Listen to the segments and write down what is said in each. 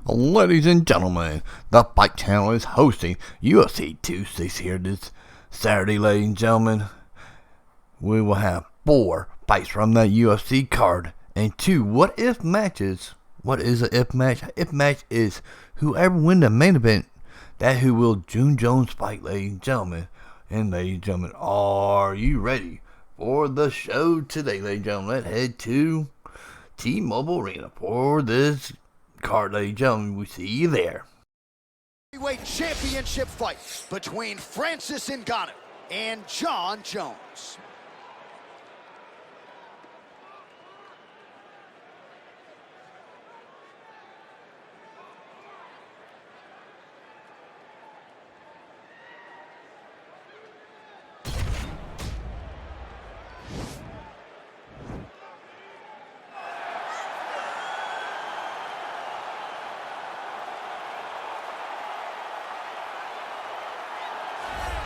Ladies and gentlemen, the Fight Channel is hosting UFC 260 here this Saturday, ladies and gentlemen. We will have 4 fights from that UFC card and 2 what-if matches. What is an if match? If match is whoever wins the main event, that who will June Jones fight, ladies and gentlemen. And ladies and gentlemen, are you ready for the show today, ladies and gentlemen? Let's head to T-Mobile Arena for this card, ladies and gentlemen. We see you there. Heavyweight championship fight between Francis Ngannou and Jon Jones.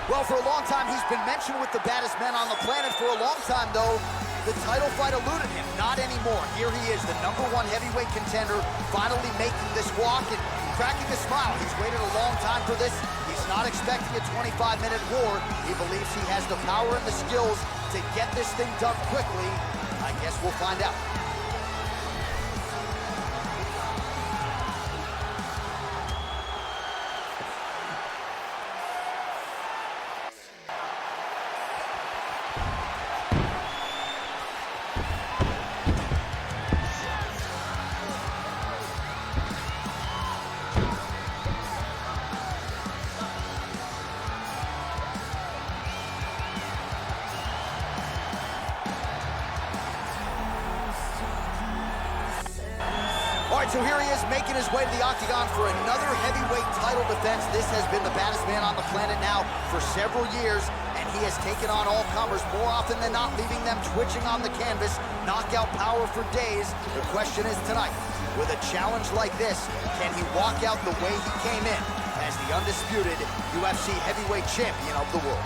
Well, for a long time, he's been mentioned with the baddest men on the planet. For a long time, though, the title fight eluded him. Not anymore. Here he is, the #1 heavyweight contender, finally making this walk and cracking a smile. He's waited a long time for this. He's not expecting a 25-minute war. He believes he has the power and the skills to get this thing done quickly. I guess we'll find out. All right, so here he is making his way to the octagon for another heavyweight title defense. This has been the baddest man on the planet now for several years, and he has taken on all comers more often than not, leaving them twitching on the canvas. Knockout power for days. The question is tonight, with a challenge like this, can he walk out the way he came in as the undisputed UFC heavyweight champion of the world?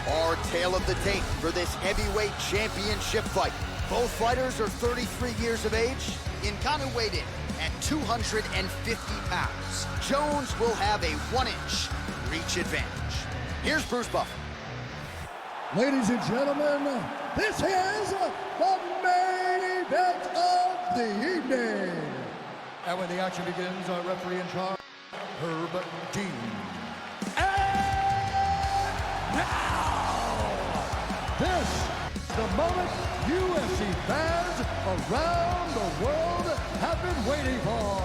Our tale of the tape for this heavyweight championship fight. Both fighters are 33 years of age. Ngannou weighed in at 250 pounds. Jones will have a 1-inch reach advantage. Here's Bruce Buffer. Ladies and gentlemen, this is the main event of the evening. And when the action begins, our referee in charge, Herb Dean. This is the moment UFC fans around the world have been waiting for.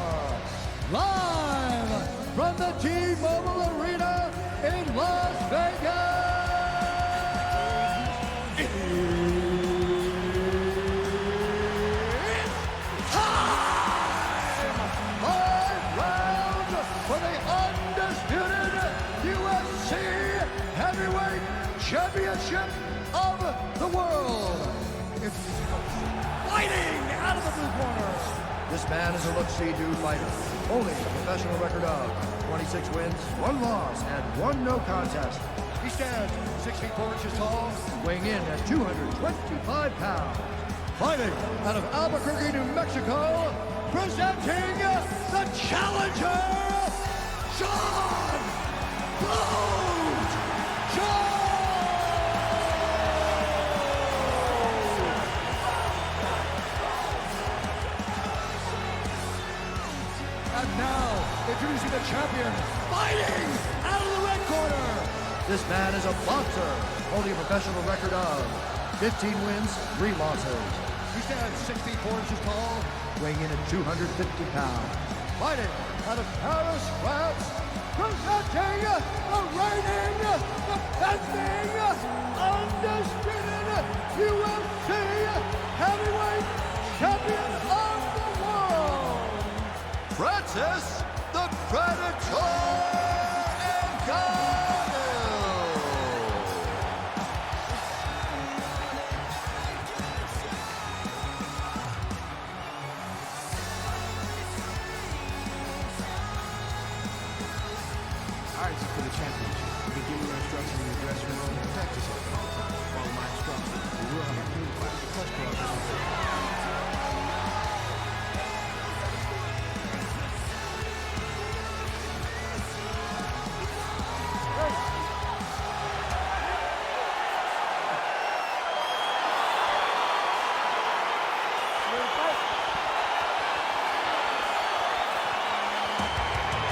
Live from the T-Mobile Arena in Las Vegas. It's time! 5 rounds for the undisputed UFC Heavyweight Championship of the world. It's fighting out of the blue corner. This man is a look-see-do fighter. Only a professional record of 26 wins, 1 loss, and 1 no contest. He stands 6 feet 4 inches tall, weighing in at 225 pounds. Fighting out of Albuquerque, New Mexico, presenting the challenger, Jon Jones. And now, introducing the champion, fighting out of the red corner. This man is a boxer, holding a professional record of 15 wins, 3 losses. He stands 6 feet 4 inches tall, weighing in at 250 pounds. Fighting out of Paris, France, presenting the reigning, defending, undisputed UFC heavyweight champion of the world, Francis the the Predator, Ngannou. All right, so for the championship, you can give me your instructions in the dressing room and protect yourself. Follow my instructions. We will have a clean fight. Touch cross.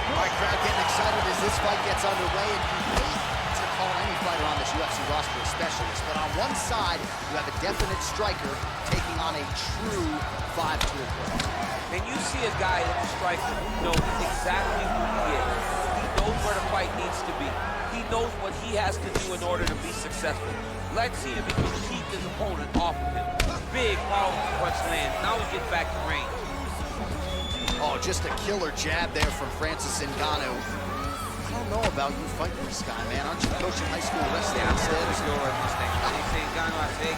All right, crowd getting excited as this fight gets underway, and you hate to call any fighter on this UFC roster a specialist, but on one side, you have a definite striker taking on a true 5-tool player. And you see a guy that's a striker who knows exactly who he is. He knows where the fight needs to be. He knows what he has to do in order to be successful. Let's see if he can keep his opponent off of him. Big, powerful punch lands. Now he gets back to range. Oh, just a killer jab there from Francis Ngannou. I don't know about you fighting this guy, man. Aren't you coaching high school wrestling Yeah, I'm instead? still skill wrestling. They say Ngannou, I say,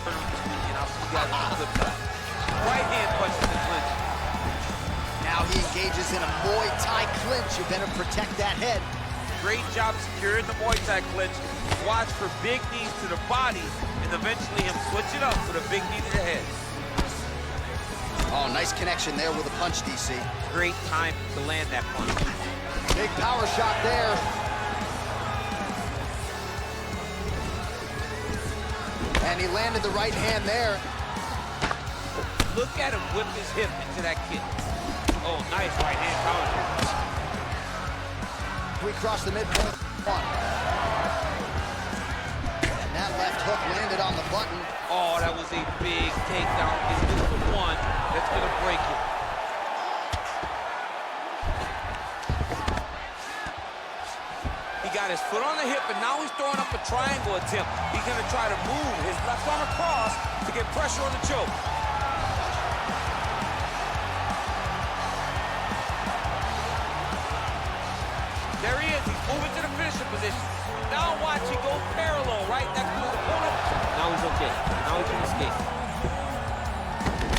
turn him this weekend. I'll see you guys on the flip side. Right hand punch to the clinch. Now he engages in a Muay Thai clinch. You better protect that head. Great job securing the Muay Thai clinch. Watch for big knees to the body, and eventually him switch it up with a big knee to the head. Oh, nice connection there with a punch, DC. Great time to land that punch. Big power shot there. And he landed the right hand there. Look at him whip his hip into that kick. Oh, nice right hand counter. We crossed the midpoint. One. And that left hook landed on the button. Oh, that was a big takedown. Is this the one that's going to break him? He got his foot on the hip, and now he's throwing up a triangle attempt. He's going to try to move his left arm across to get pressure on the choke. There he is. He's moving to the finishing position. Now watch, he goes parallel right next to his opponent. Now he's okay. Now he can escape.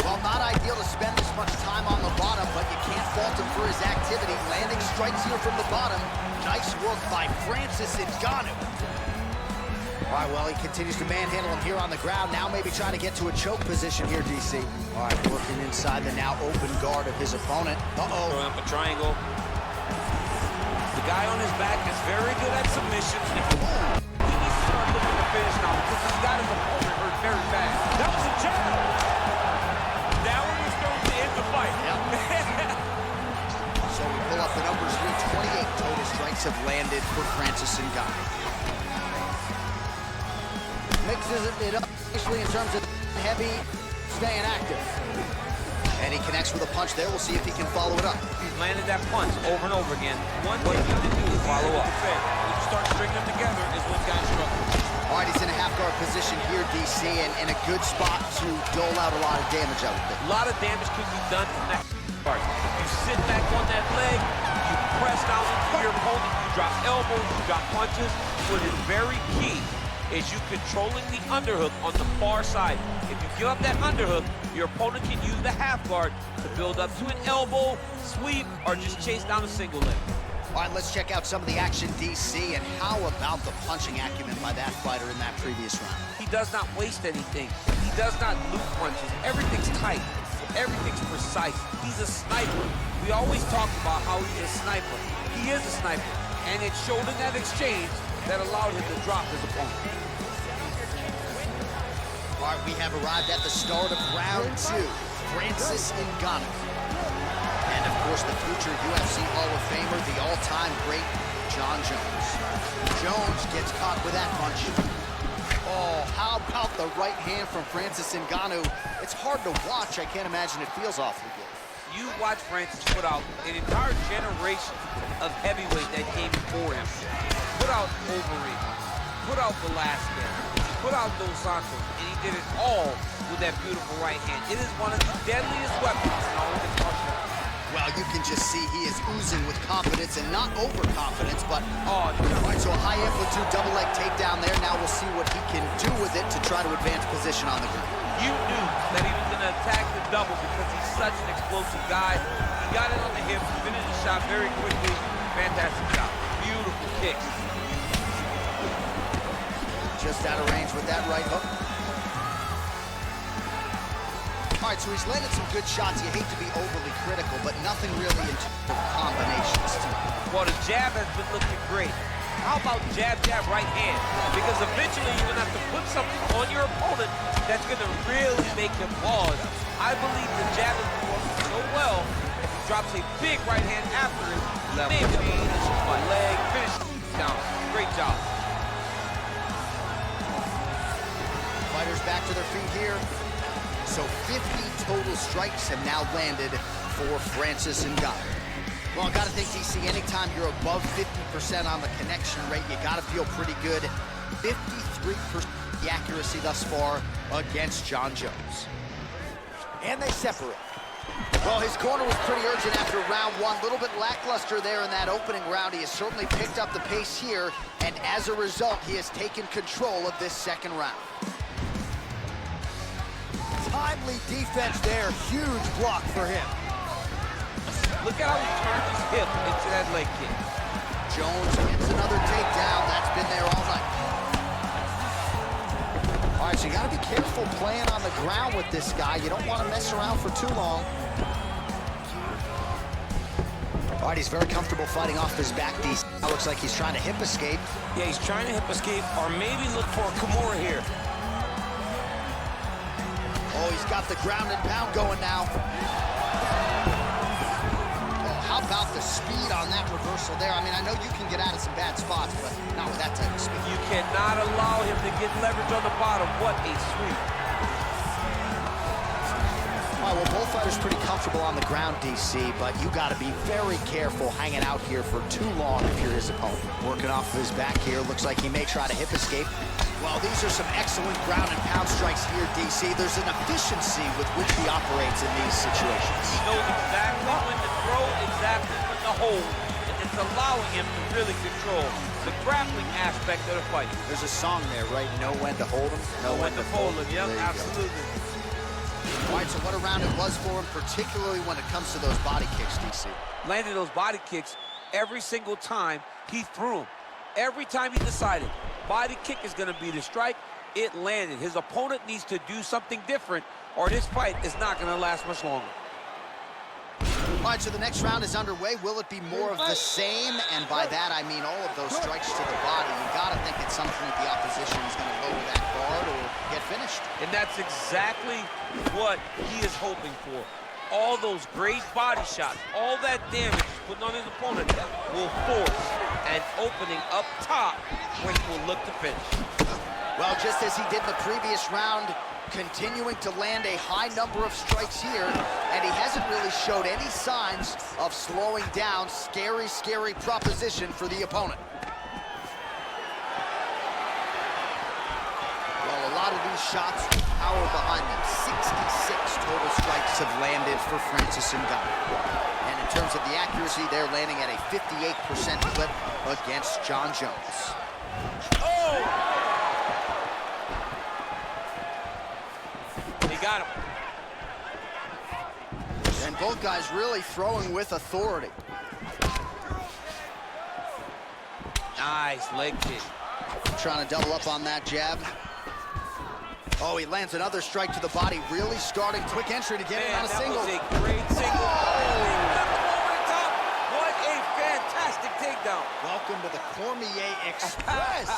Well, not ideal to spend this much time on the bottom, but you can't fault him for his activity. Landing strikes here from the bottom. Nice work by Francis Ngannou. All right, well, he continues to manhandle him here on the ground. Now maybe trying to get to a choke position here, DC. All right, working inside the now open guard of his opponent. Uh-oh. Throwing up a triangle. The guy on his back is very good at submissions. He needs to start looking to finish now because he's got his opponent hurt very bad. That was a jab. Now we're starting to end the fight. So we pull up the numbers here. 28 total strikes have landed for Francis Ngannou. Mixes it up nicely in terms of heavy, staying active. And he connects with a punch there. We'll see if he can follow it up. He's landed that punch over and over again. What you got to do is follow up. When you start stringing them together is when guys struggle. All right, he's in a half-guard position here, DC, and in a good spot to dole out a lot of damage, I would think. A lot of damage could be done from that part. You sit back on that leg, you press down into your opponent, you drop elbows, you drop punches. What is very key is you controlling the underhook on the far side. If you give up that underhook, your opponent can use the half guard to build up to an elbow, sweep, or just chase down a single leg. All right, let's check out some of the action, DC, and how about the punching acumen by that fighter in that previous round? He does not waste anything. He does not loop punches. Everything's tight. Everything's precise. He's a sniper. We always talk about how he's a sniper. He is a sniper. And it showed in that exchange that allowed him to drop his opponent. All right, we have arrived at the start of round 2. Francis Ngannou. And, of course, the future UFC Hall of Famer, the all-time great John Jones. Jones gets caught with that punch. Oh, how about the right hand from Francis Ngannou? It's hard to watch. I can't imagine it feels awfully good. You watch Francis put out an entire generation of heavyweight that came before him. Put out Wolverine. Put out Velasquez. Put out Dos Santos. And he did it all with that beautiful right hand. It is one of the deadliest weapons in all of his martial arts. Well, you can just see he is oozing with confidence, and not overconfidence, but Oh, all right, so a high amplitude double leg takedown there. Now we'll see what he can do with it to try to advance position on the ground. you knew that he was going to attack the double because he's such an explosive guy. He got it on the hip, finished the shot very quickly. Fantastic job. Beautiful kick. Just out of range with that right hook. All right, so he's landed some good shots. You hate to be overly critical, but nothing really in terms of combinations. Well, the jab has been looking great. How about jab, jab, right hand? Because eventually you're going to have to put something on your opponent that's going to really make him pause. I believe the jab is working so well, if he drops a big right hand after it, he may finish my leg, finish down. Great job. Fighters back to their feet here. So 50 total strikes have now landed for Francis Ngannou. Well, I gotta think, DC, anytime you're above 50% on the connection rate, you gotta feel pretty good. 53% the accuracy thus far against Jon Jones. And they separate. Well, his corner was pretty urgent after round one. A little bit lackluster there in that opening round. He has certainly picked up the pace here, and as a result, he has taken control of this second round. Timely defense there, huge block for him. Look at how he turned his hip into that leg kick. Jones gets another takedown. That's been there all night. All right, so you got to be careful playing on the ground with this guy. You don't want to mess around for too long. All right, he's very comfortable fighting off his back. DC. Looks like he's trying to hip escape. Yeah, he's trying to hip escape, or maybe look for a Kimura here. Oh, he's got the ground and pound going now. Oh, how about the speed on that reversal there? I mean, I know you can get out of some bad spots, but not with that type of speed. You cannot allow him to get leverage on the bottom. What a sweep. All right, well, both fighters pretty comfortable on the ground, DC, but you got to be very careful hanging out here for too long if you're his opponent. Working off of his back here, looks like he may try to hip escape. Well, these are some excellent ground and pound strikes here, DC. There's an efficiency with which he operates in these situations. He knows exactly when to throw, exactly when to hold, and it's allowing him to really control the grappling aspect of the fight. There's a song there, right? Know when to hold him, know when to fold him. Yep, There you go. absolutely. All right, so what a round it was for him, particularly when it comes to those body kicks, DC. Landed those body kicks every single time he threw them. Every time he decided body kick is going to be the strike, it landed. His opponent needs to do something different, or this fight is not going to last much longer. All right, so the next round is underway. Will it be more of the same? And by that, I mean all of those strikes to the body. You got to think at some point the opposition is going to lower that guard or get finished. And that's exactly what he is hoping for. All those great body shots, all that damage he's putting on his opponent will force an opening up top when he will look to finish. Well, just as he did in the previous round, continuing to land a high number of strikes here, and he hasn't really showed any signs of slowing down. Scary, scary proposition for the opponent. Well, a lot of these shots, power behind them. 66 total strikes have landed for Francis Ngannou. And in terms of the accuracy, they're landing at a 58% clip against Jon Jones. Oh! He got him. And both guys really throwing with authority. Nice leg kick. Trying to double up on that jab. Oh, he lands another strike to the body, really starting quick entry to get it on a single. That was a great single. Oh, left him over the top. What a fantastic takedown. Welcome to the Cormier Express.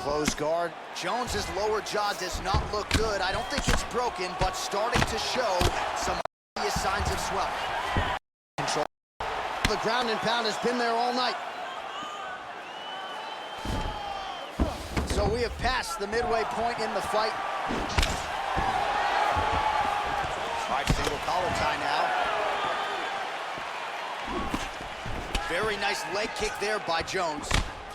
Close guard. Jones's lower jaw does not look good. I don't think it's broken, but starting to show some obvious signs of swelling. Control. The ground and pound has been there all night. So we have passed the midway point in the fight. All right, single collar tie now. Very nice leg kick there by Jones.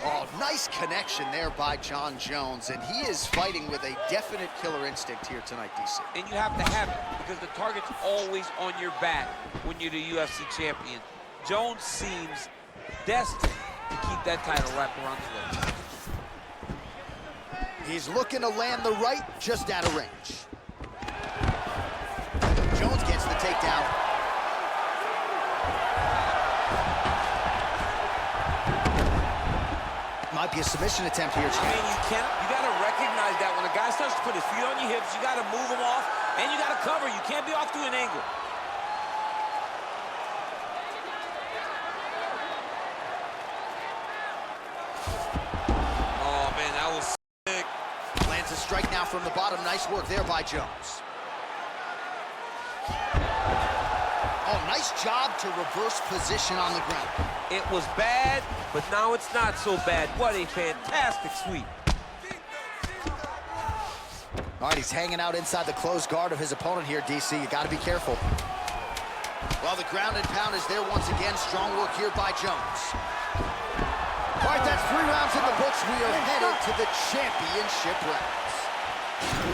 Oh, nice connection there by Jon Jones, and he is fighting with a definite killer instinct here tonight, DC. And you have to have it, because the target's always on your back when you're the UFC champion. Jones seems destined to keep that title wrapped around his waist. He's looking to land the right, just out of range. Jones gets the takedown. Might be a submission attempt here, I mean, you gotta recognize that when a guy starts to put his feet on your hips, you gotta move him off, and you gotta cover. You can't be off to an angle. Oh, man, that was sick. Lands a strike now from the bottom. Nice work there by Jones. Oh, nice job to reverse position on the ground. It was bad, but now it's not so bad. What a fantastic sweep. All right, he's hanging out inside the closed guard of his opponent here, DC. You got to be careful. Well, the ground and pound is there once again. Strong work here by Jones. All right, that's 3 rounds in the books. We are headed to the championship rounds.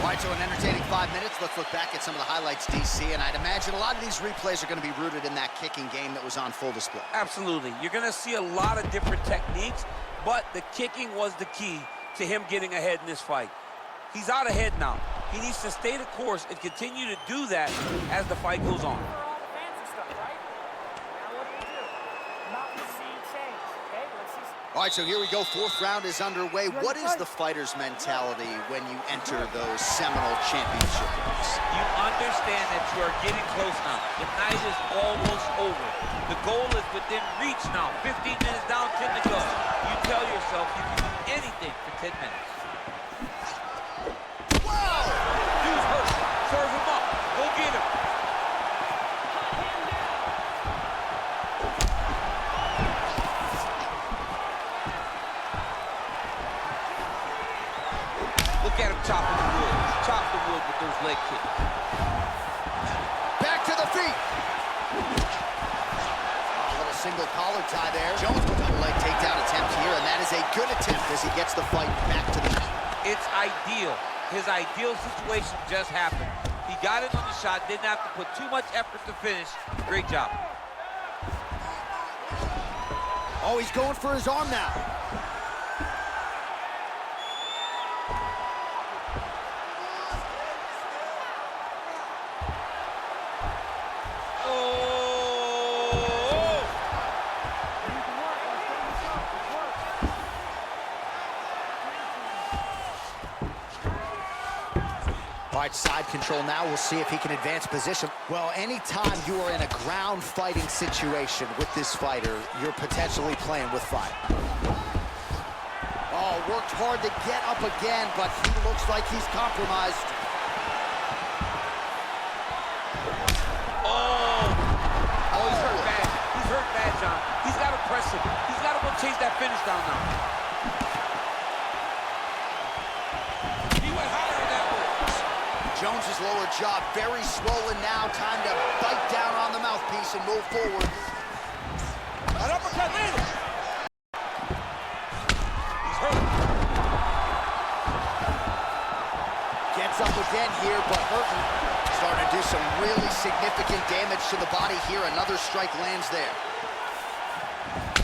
All right, so an entertaining 5 minutes. Let's look back at some of the highlights, DC, and I'd imagine a lot of these replays are going to be rooted in that kicking game that was on full display. Absolutely. You're going to see a lot of different techniques, but the kicking was the key to him getting ahead in this fight. He's out ahead now. He needs to stay the course and continue to do that as the fight goes on. All right, so here we go. 4th round is underway. What is the fighter's mentality when you enter those seminal championship rounds? You understand that you are getting close now. The night is almost over. The goal is within reach now. 15 minutes down, 10 to go. You tell yourself you can do anything for 10 minutes. Wow! Dude's hurt. Serve him up. Go get him. Look at him chopping the wood. Chop the wood with those leg kicks. Back to the feet. A little single collar tie there. Jones with a leg takedown attempt here, and that is a good attempt as he gets the fight back to the mat. It's ideal. His ideal situation just happened. He got in on the shot, didn't have to put too much effort to finish. Great job. Oh, he's going for his arm now. All right, side control now. We'll see if he can advance position. Well, anytime you are in a ground fighting situation with this fighter, you're potentially playing with fire. Oh, worked hard to get up again, but he looks like he's compromised. Oh, he's hurt bad. He's hurt bad, John. He's got to press him. He's got to go chase that finish down now. Jones's lower jaw very swollen now. Time to bite down on the mouthpiece and move forward. An uppercut landed. He's hurt. Gets up again here, but hurting. Starting to do some really significant damage to the body here. Another strike lands there.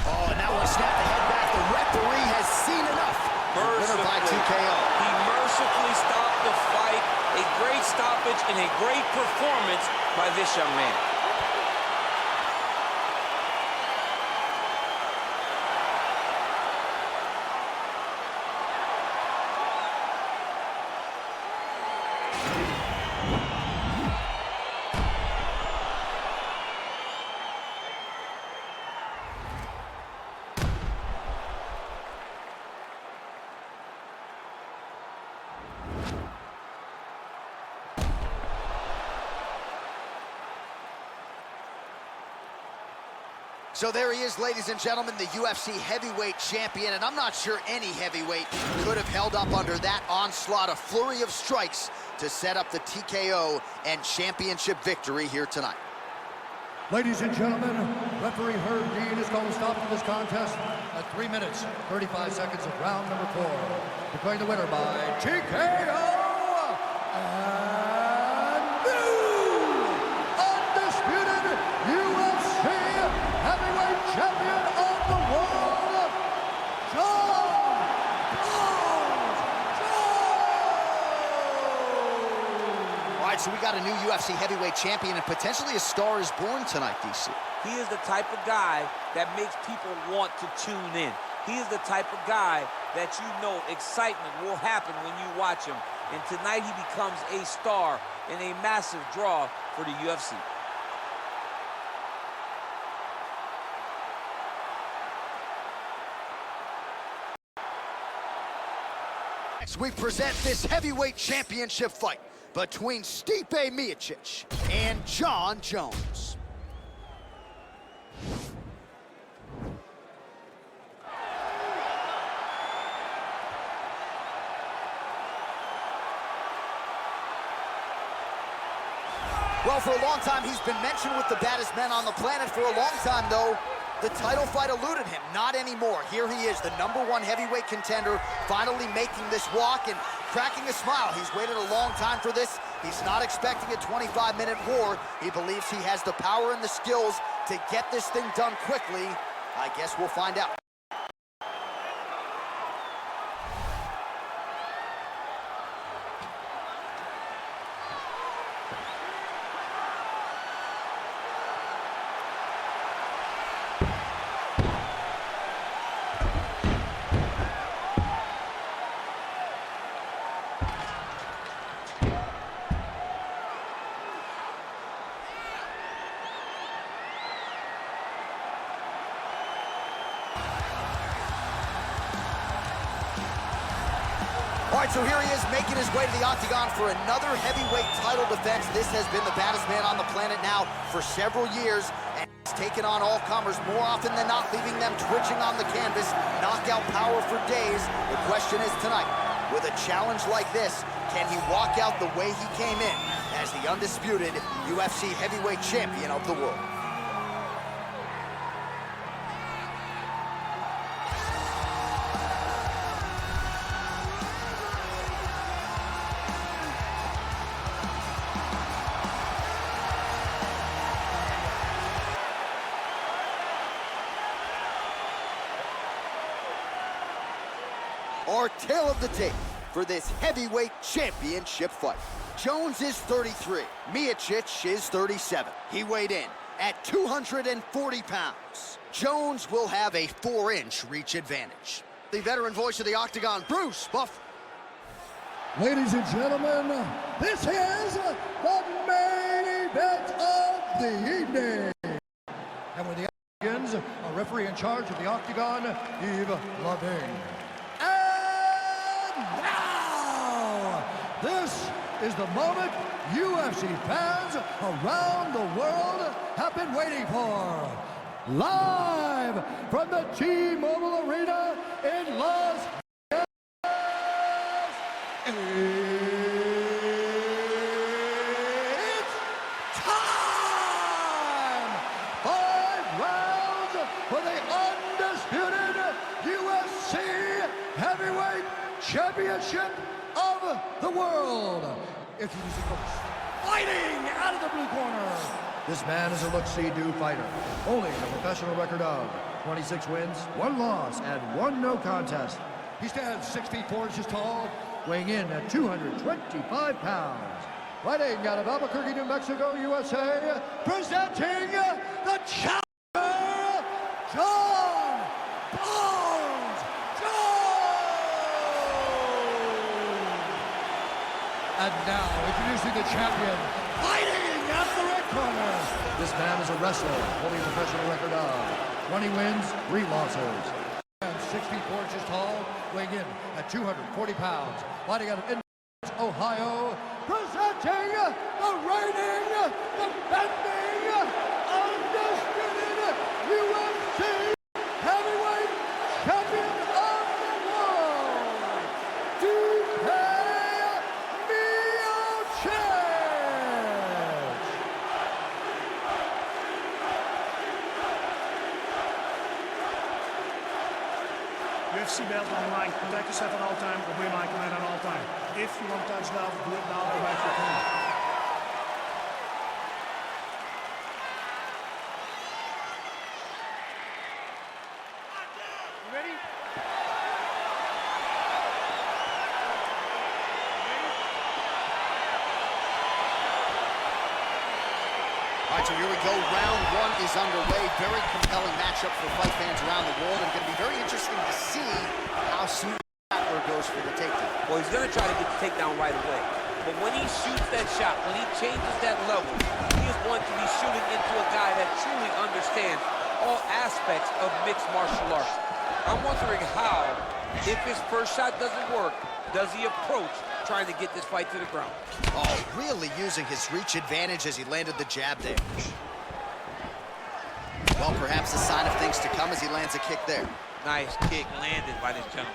Oh, and now we snap the head back. The referee has seen enough. Winner by TKO. He mercifully stopped the fight. A great stoppage and a great performance by this young man. So there he is, ladies and gentlemen, the UFC heavyweight champion, and I'm not sure any heavyweight could have held up under that onslaught, a flurry of strikes to set up the TKO and championship victory here tonight. Ladies and gentlemen, referee Herb Dean is going to stop this contest at 3 minutes, 35 seconds of round number 4. Declaring the winner by TKO and new undisputed UFC heavyweight champion of the world, Jon All right, so we got a new UFC heavyweight champion and potentially a star is born tonight, DC. He is the type of guy that makes people want to tune in. He is the type of guy that you know excitement will happen when you watch him. And tonight he becomes a star and a massive draw for the UFC. Next, we present this heavyweight championship fight between Stipe Miocic and Jon Jones. Well, for a long time, he's been mentioned with the baddest men on the planet. For a long time, though, the title fight eluded him. Not anymore. Here he is, the #1 heavyweight contender, finally making this walk and cracking a smile. He's waited a long time for this. He's not expecting a 25-minute war. He believes he has the power and the skills to get this thing done quickly. I guess we'll find out. All right, so here he is making his way to the octagon for another heavyweight title defense. This has been the baddest man on the planet now for several years, and he's taken on all comers more often than not, leaving them twitching on the canvas, knockout power for days. The question is tonight, with a challenge like this, can he walk out the way he came in as the undisputed UFC heavyweight champion of the world? Our tale of the tape for this heavyweight championship fight. Jones is 33, Miocic is 37. He weighed in at 240 pounds. Jones will have a 4-inch reach advantage. The veteran voice of the octagon, Bruce Buff. Ladies and gentlemen, this is the main event of the evening. And when the action begins, a referee in charge of the octagon, Yves Lavigne. And now, this is the moment UFC fans around the world have been waiting for. Live from the T-Mobile Arena in Las Vegas, it's time! 5 rounds for the undisputed UFC Heavyweight Championship of the world. Introducing first, fighting out of the blue corner. This man is a look-see-do fighter, holding a professional record of 26 wins, 1 loss, and 1 no contest. He stands 6 feet 4 inches tall, weighing in at 225 pounds. Fighting out of Albuquerque, New Mexico, USA, presenting the challenger, Jon Jones. And now, introducing the champion, fighting out the red corner. This man is a wrestler, holding a professional record of 20 wins, 3 losses. And 6 feet 4 inches tall, weighing in at 240 pounds. Fighting out of Indianapolis, Ohio, presenting the reigning, defending, undisputed UFC heavyweight champion of the world, Stipe Miocic. UFC belt on the line. Protect yourself at all time. Obey my command at all time. If you want to touch down, do it now. Go back to your corner. You ready? All right, so here we go. Round one is underway. Very compelling matchup for fight fans around the world, and going to be very interesting to see how soon Rattler goes for the takedown. Well, he's going to try to get the takedown right away. But when he shoots that shot, when he changes that level, he is going to be shooting into a guy that truly understands all aspects of mixed martial arts. I'm wondering how, if his first shot doesn't work, does he approach trying to get this fight to the ground? Oh, really using his reach advantage as he landed the jab there. Well, perhaps a sign of things to come as he lands a kick there. Nice kick landed by this gentleman.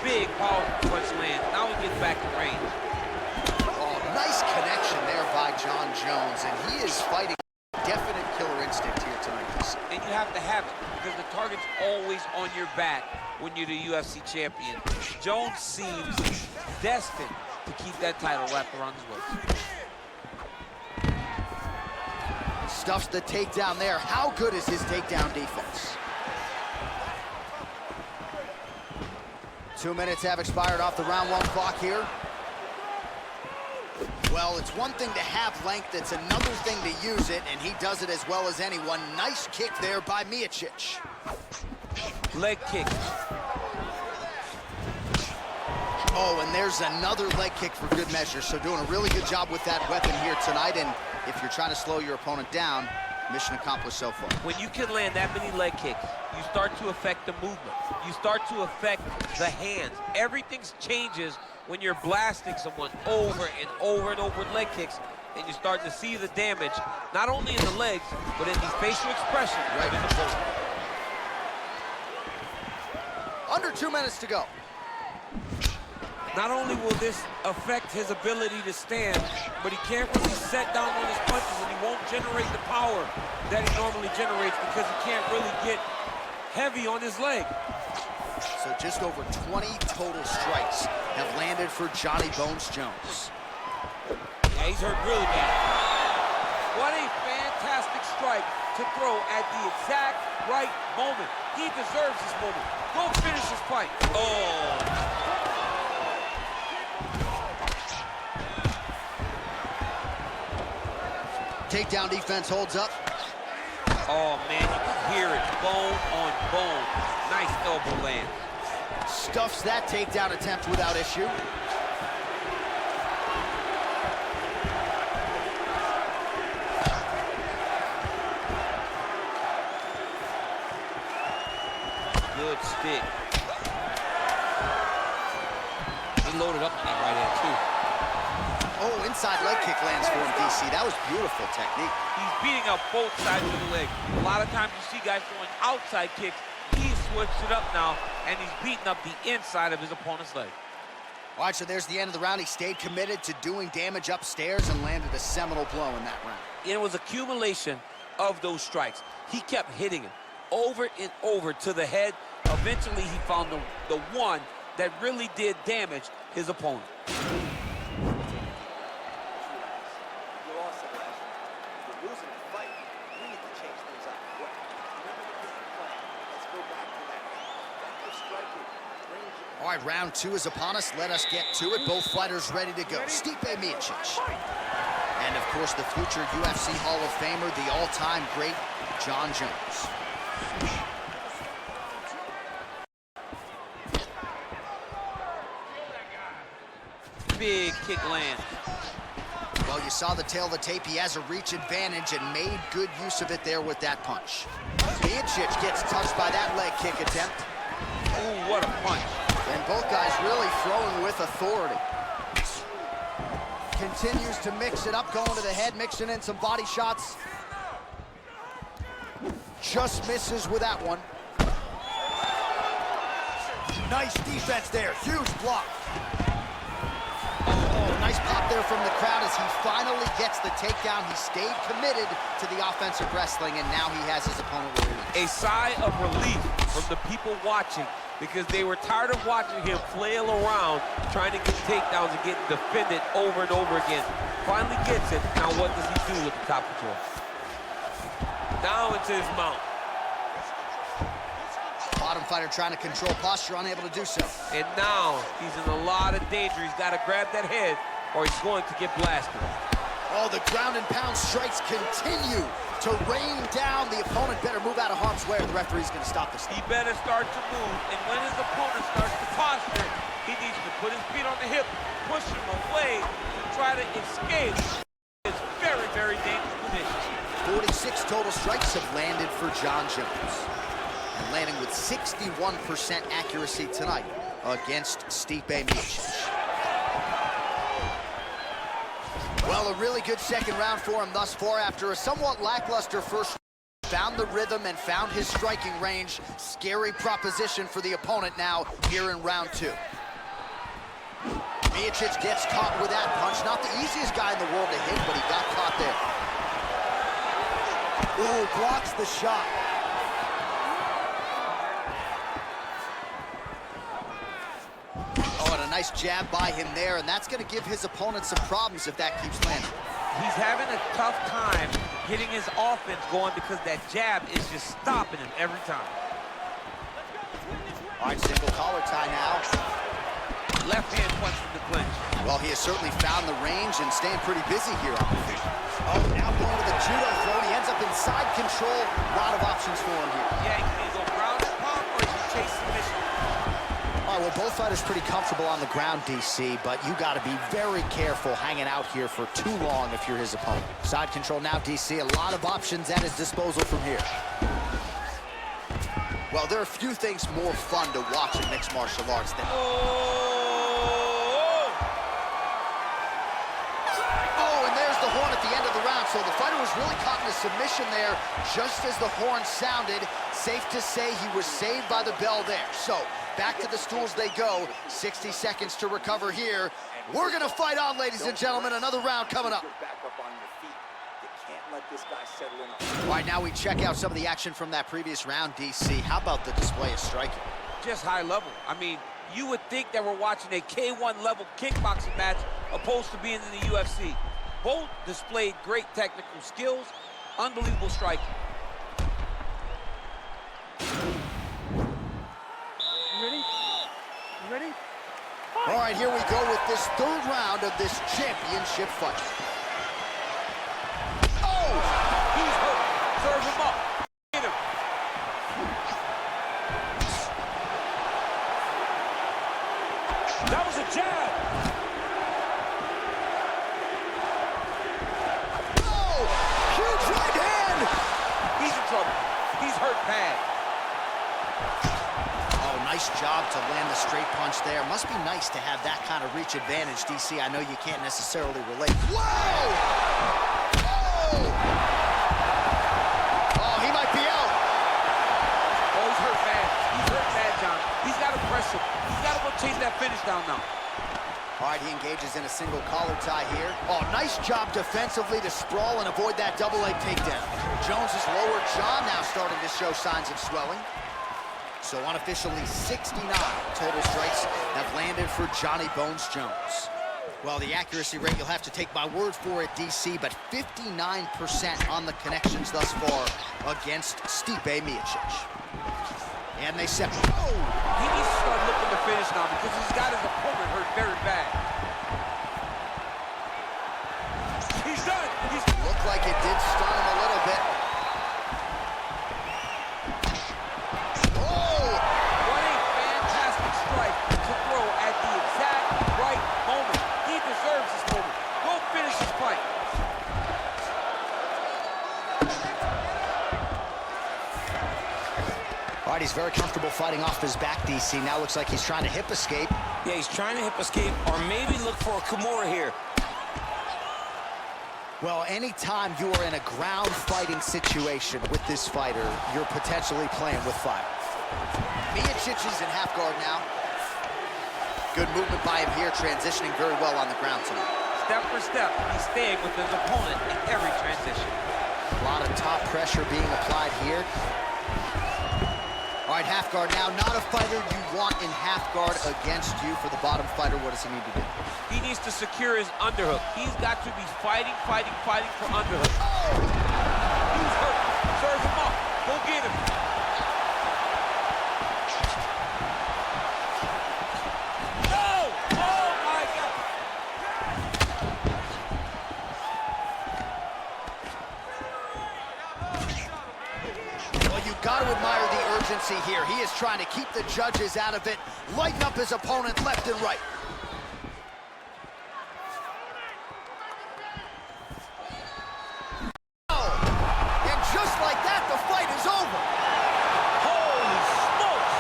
Big powerful punch land. Now he gets back in range. Oh, nice connection there by Jon Jones, and he is fighting definite killer instinct here tonight. And you have to have it, because the target's always on your back when you're the UFC champion. Jones seems destined to keep that title wrapped around his waist. Stuffs the takedown there. How good is his takedown defense? 2 minutes have expired off the round one clock here. Well, it's one thing to have length, it's another thing to use it, and he does it as well as anyone. Nice kick there by Miocic. Leg kick. Oh, and there's another leg kick for good measure. So doing a really good job with that weapon here tonight. And if you're trying to slow your opponent down, mission accomplished so far. When you can land that many leg kicks, you start to affect the movement. You start to affect the hands. Everything changes when you're blasting someone over and over and over with leg kicks, and you start to see the damage, not only in the legs, but in the facial expression right in the body. Under 2 minutes to go. Not only will this affect his ability to stand, but he can't really set down on his punches, and he won't generate the power that he normally generates because he can't really get heavy on his leg. So just over 20 total strikes have landed for Johnny Bones Jones. Yeah, he's hurt really bad. What a fantastic strike to throw at the exact right moment. He deserves this moment. Go finish this fight. Oh. Takedown defense holds up. Oh, man, you can hear it. Bone on bone. Nice elbow land. Stuffs that takedown attempt without issue. Good stick. He loaded up on that right hand, too. Oh, inside leg kick lands for him, DC. That was beautiful technique. He's beating up both sides of the leg. A lot of times you see guys throwing outside kicks. He's switched it up now, and he's beating up the inside of his opponent's leg. All right, so there's the end of the round. He stayed committed to doing damage upstairs and landed a seminal blow in that round. It was accumulation of those strikes. He kept hitting him over and over to the head. Eventually, he found the one that really did damage his opponent. All right, round two is upon us. Let us get to it. Both fighters ready to go. Stipe Miocic. And, of course, the future UFC Hall of Famer, the all-time great Jon Jones. Big kick land. Well, you saw the tail of the tape. He has a reach advantage and made good use of it there with that punch. Miocic gets touched by that leg kick attempt. Ooh, what a punch. And both guys really throwing with authority. Continues to mix it up, going to the head, mixing in some body shots. Just misses with that one. Nice defense there, huge block. Oh, nice pop there from the crowd as he finally gets the takedown. He stayed committed to the offensive wrestling, and now he has his opponent where he is. A sigh of relief from the people watching, because they were tired of watching him flail around trying to get takedowns and getting defended over and over again. Finally gets it. Now what does he do with the top control? Now into his mount. Bottom fighter trying to control posture, unable to do so. And now he's in a lot of danger. He's got to grab that head or he's going to get blasted. Oh, the ground and pound strikes continue to rain down. The opponent better move out of harm's way or the referee's going to stop this. He better start to move, and when his opponent starts to posture, he needs to put his feet on the hip, push him away to try to escape. It's very, very dangerous position. 46 total strikes have landed for Jon Jones. And landing with 61% accuracy tonight against Stipe Miocic. Well, a really good second round for him thus far after a somewhat lackluster first. Found the rhythm and found his striking range. Scary proposition for the opponent now here in round two. Miocic gets caught with that punch. Not the easiest guy in the world to hit, but he got caught there. Ooh, blocks the shot. Oh, and a nice jab by him there, and that's going to give his opponent some problems if that keeps landing. He's having a tough time getting his offense going because that jab is just stopping him every time. All right, single collar tie now. Left hand punch from the clinch. Well, he has certainly found the range and staying pretty busy here. Oh, now going to the judo throw. He ends up in side control. A lot of options for him here. Yeah, he can go ground and pound or he can chase submission. All right, well, both fighters pretty comfortable on the ground, DC, but you got to be very careful hanging out here for too long if you're his opponent. Side control now, DC. A lot of options at his disposal from here. Well, there are few things more fun to watch in mixed martial arts than... the horn at the end of the round, so the fighter was really caught in a submission there just as the horn sounded. Safe to say he was saved by the bell there. So back to the stools they go. 60 seconds to recover here. We're gonna fight on, ladies and gentlemen. Another round coming up. All right, now we check out some of the action from that previous round, DC. How about the display of striking? Just high level. I mean, you would think that we're watching a K1 level kickboxing match opposed to being in the UFC. Both displayed great technical skills, unbelievable striking. You ready? You ready? All right, here we go with this third round of this championship fight. Oh! He's hurt. Serve him up. Get him. That was a jab. Pad. Oh, nice job to land the straight punch there. Must be nice to have that kind of reach advantage, DC. I know you can't necessarily relate. Whoa! Oh! Oh, he might be out. Oh, he's hurt bad. He's hurt bad, John. He's got to press him. He's got to go chase that finish down now. All right, he engages in a single collar tie here. Oh, nice job defensively to sprawl and avoid that double leg takedown. Jones's lower jaw now starting to show signs of swelling. So unofficially, 69 total strikes have landed for Johnny Bones Jones. Well, the accuracy rate, you'll have to take my word for it, DC, but 59% on the connections thus far against Stipe Miocic. And they separate. Oh! He needs to start looking to finish now because he's got his opponent hurt very bad. He's done. Looked like it did stun him a little bit. Oh! What a fantastic strike to throw at the exact right moment. He deserves this moment. Go finish his fight. All right, he's very comfortable fighting off his back, DC. Now looks like he's trying to hip escape. Yeah, he's trying to hip escape or maybe look for a Kimura here. Well, anytime you are in a ground fighting situation with this fighter, you're potentially playing with fire. Miocic is in half guard now. Good movement by him here, transitioning very well on the ground tonight. step for step, he's staying with his opponent in every transition. A lot of top pressure being applied here. All right, half guard now. Not a fighter you want in half guard against you. For the bottom fighter, what does he need to do? He needs to secure his underhook. He's got to be fighting for underhook. Oh! He's hurt. Serve him up. Go get him. No! Oh, my God. Well, you got to admire the urgency here. He is trying to keep the judges out of it, lighten up his opponent left and right. Oh! And just like that, the fight is over. Holy smokes!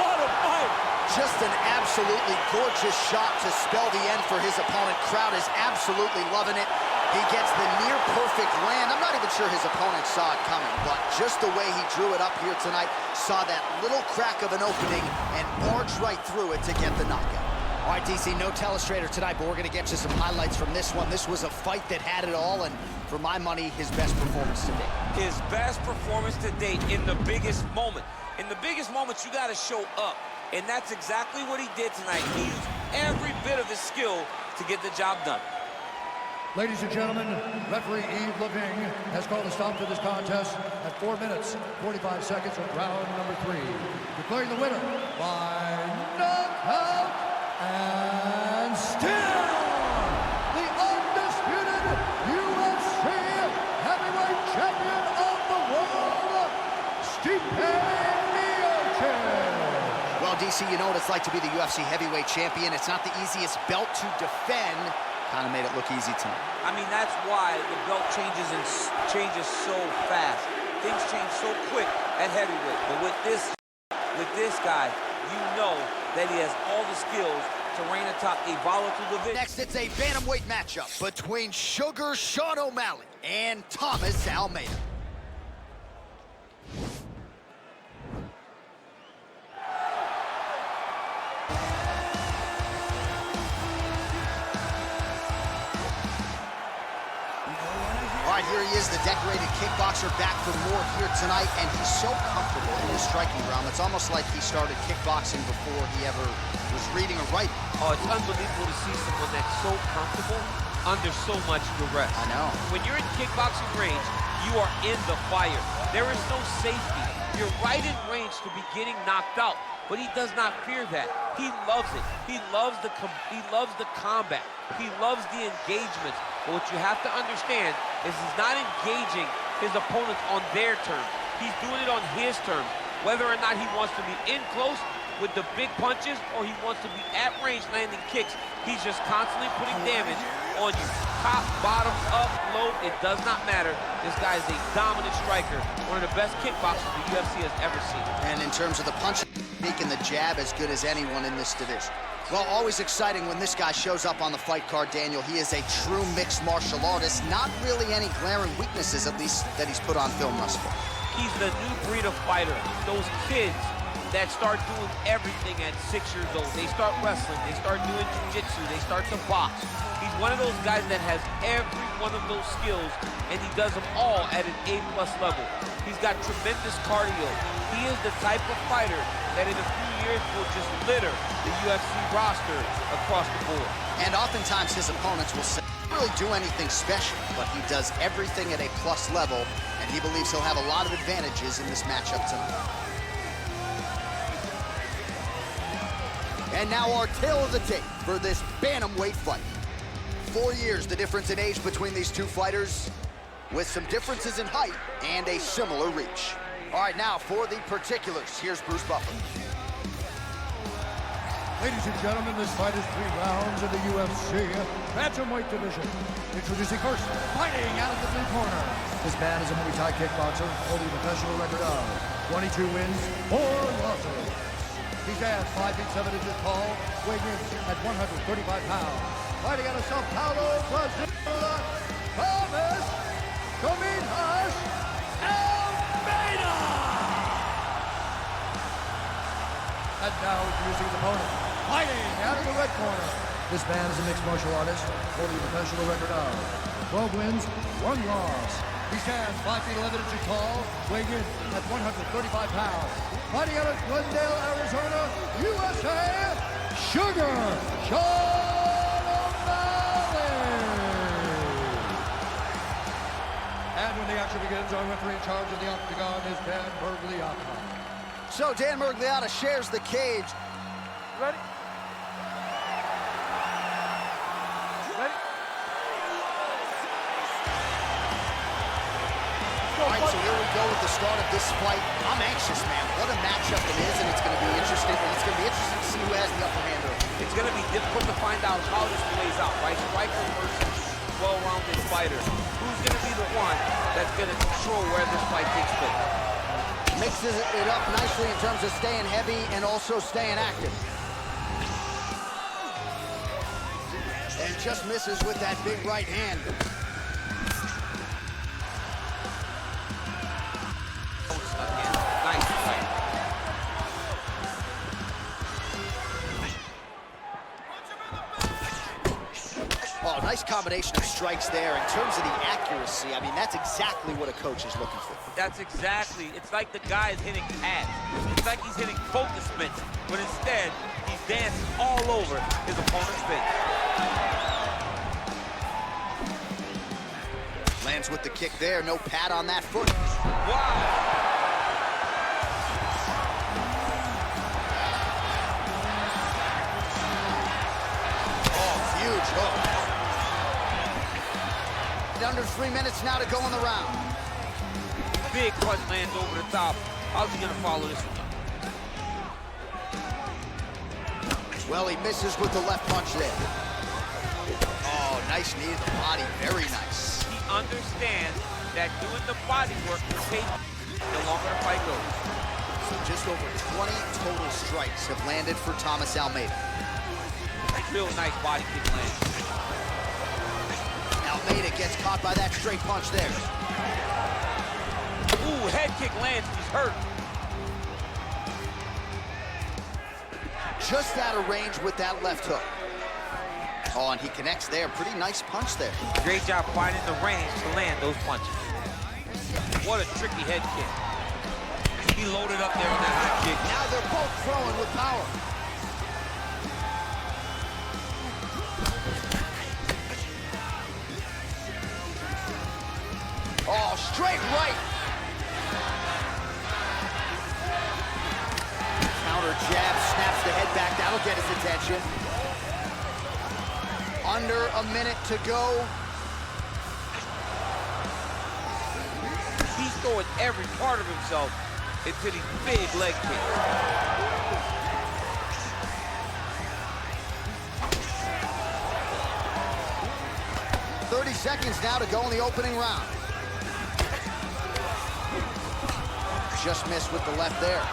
What a fight! Just an absolutely gorgeous shot to spell the end for his opponent. Crowd is absolutely loving it. He gets the near-perfect land. I'm not even sure his opponent saw it coming, but just the way he drew it up here tonight, saw that little crack of an opening and barged right through it to get the knockout. All right, DC, no telestrator tonight, but we're going to get you some highlights from this one. This was a fight that had it all, and for my money, his best performance to date. His best performance to date in the biggest moment. In the biggest moments, you got to show up, and that's exactly what he did tonight. He used every bit of his skill to get the job done. Ladies and gentlemen, referee Yves Leving has called a stop to this contest at 4 minutes, 45 seconds of round number 3. Declaring the winner by knockout and still the undisputed UFC heavyweight champion of the world, Miocic. Well, DC, you know what it's like to be the UFC heavyweight champion. It's not the easiest belt to defend. Kind of made it look easy tonight. I mean, that's why the belt changes so fast. Things change so quick at heavyweight. But with this guy, you know that he has all the skills to reign atop a volatile division. Next, it's a bantamweight matchup between Sugar Sean O'Malley and Thomas Almeida. All right, here he is, the decorated kickboxer, back for more here tonight, and he's so comfortable in his striking realm. It's almost like he started kickboxing before he ever was reading or writing. Oh, it's unbelievable to see someone that's so comfortable under so much duress. I know. When you're in kickboxing range, you are in the fire. There is no safety. You're right in range to be getting knocked out, but he does not fear that. He loves it. He loves the combat. He loves the engagements. But what you have to understand is he's not engaging his opponents on their terms. He's doing it on his terms. Whether or not he wants to be in close with the big punches or he wants to be at range landing kicks, he's just constantly putting damage on you. Top, bottom, up, low, it does not matter. This guy is a dominant striker, one of the best kickboxers the UFC has ever seen. And in terms of the punching technique and the jab, as good as anyone in this division. Well, always exciting when this guy shows up on the fight card, Daniel. He is a true mixed martial artist. Not really any glaring weaknesses, at least, that he's put on film thus far. He's the new breed of fighter. Those kids that start doing everything at 6 years old. They start wrestling, they start doing jiu-jitsu, they start to box. He's one of those guys that has every one of those skills, and he does them all at an A+ level. He's got tremendous cardio. He is the type of fighter that in a few years will just litter the UFC roster across the board. And oftentimes his opponents will say, he doesn't really do anything special, but he does everything at a plus level, and he believes he'll have a lot of advantages in this matchup tonight. And now our tale of the tape for this bantamweight fight. 4 years, the difference in age between these two fighters, with some differences in height and a similar reach. All right, now for the particulars, here's Bruce Buffer. Ladies and gentlemen, this fight is 3 rounds in the UFC bantamweight division. Introducing first, fighting out of the blue corner. This man is a Muay Thai kickboxer holding a professional record of 22 wins, 4 losses. He stands 5 feet 7 inches tall, weighing in at 135 pounds. Fighting out of Sao Paulo, Brazil, Thomas Almeida! And now introducing his opponent, fighting out of the red corner. This man is a mixed martial artist holding a professional record of 12 wins, 1 loss. He stands 5 feet 11 inches tall, weighing in at 135 pounds. Fighting out of Glendale, Arizona, USA, Sugar Sean O'Malley. And when the action begins, our referee in charge of the octagon is Dan Bergliotta. So Dan Bergliotta shares the cage. Ready? Ready? All right, so here we go with the start of this fight. I'm anxious, man. What a matchup it is, and it's going to be interesting. And it's going to be interesting to see who has the upper hand early. It's going to be difficult to find out how this plays out, right? Striker versus well-rounded fighter. Who's going to be the one that's going to control where this fight takes place? Mixes it up nicely in terms of staying heavy and also staying active. And just misses with that big right hand. Nice fight. Oh, nice combination of strikes there. In terms of the accuracy, I mean, that's exactly what a coach is looking for. That's exactly. It's like the guy is hitting pads. It's like he's hitting focus mitts, but instead, he's dancing all over his opponent's face. Lands with the kick there. No pad on that foot. Wow. Huge hook. Under 3 minutes now to go in the round. Big punch lands over the top. How's he gonna follow this one? Well, he misses with the left punch there. Oh, nice knee to the body. Very nice. He understands that doing the body work will pay the longer the fight goes. So just over 20 total strikes have landed for Thomas Almeida. Real nice body kick lands. Almeida gets caught by that straight punch there. Ooh, head kick lands, he's hurt. Just out of range with that left hook. Oh, and he connects there. Pretty nice punch there. Great job finding the range to land those punches. What a tricky head kick. He loaded up there on that high kick. Now they're both throwing with power. Oh, straight right. Counter jab, snaps the head back. That'll get his attention. Under a minute to go. He's throwing every part of himself into these big leg kicks. 30 seconds now to go in the opening round. Just missed with the left there.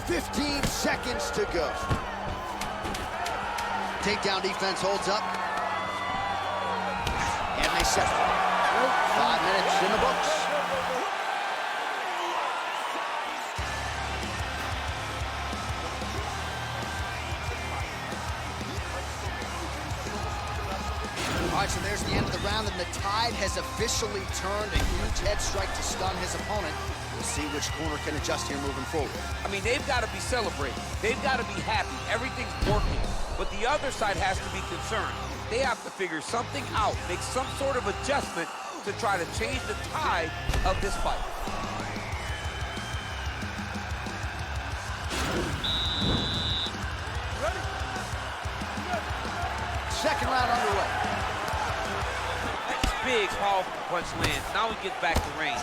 15 seconds to go. Takedown defense holds up. And they settle. 5 minutes in the books. All right, so there's the end of the round, and the tide has officially turned. A huge head strike to stun his opponent. We'll see which corner can adjust here moving forward. I mean, they've got to be celebrating. They've got to be happy. Everything's working. But the other side has to be concerned. They have to figure something out, make some sort of adjustment to try to change the tide of this fight. Second round underway. Big, powerful punch lands. Now he gets back to range.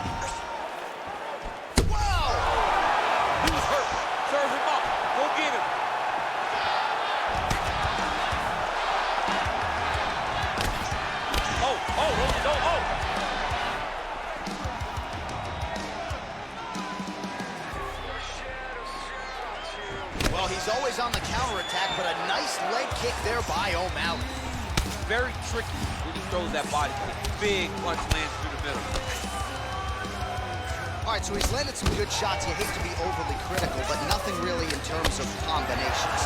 Wow! He's hurt. Serve him up. Go get him. Oh. Well, he's always on the counterattack, but a nice leg kick there by O'Malley. Very tricky when he throws that body kick. Big punch lands through the middle. All All right, so he's landed some good shots. You hate to be overly critical, but nothing really in terms of combinations.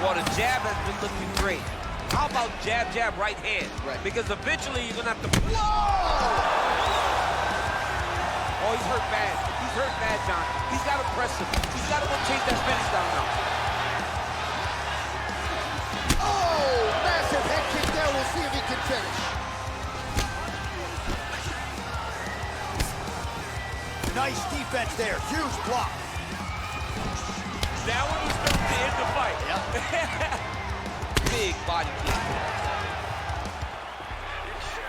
Well, the jab has been looking great. How about jab, jab, right hand? Right. Because eventually you're gonna have to. Whoa! Oh, he's hurt bad. He's hurt bad, John. He's got to press him. He's got to go chase that finish down now. Oh, massive head kick there. We'll see if he can finish. Nice defense there. Huge block. Now when he's starting to end the fight. Yep. Big body kick.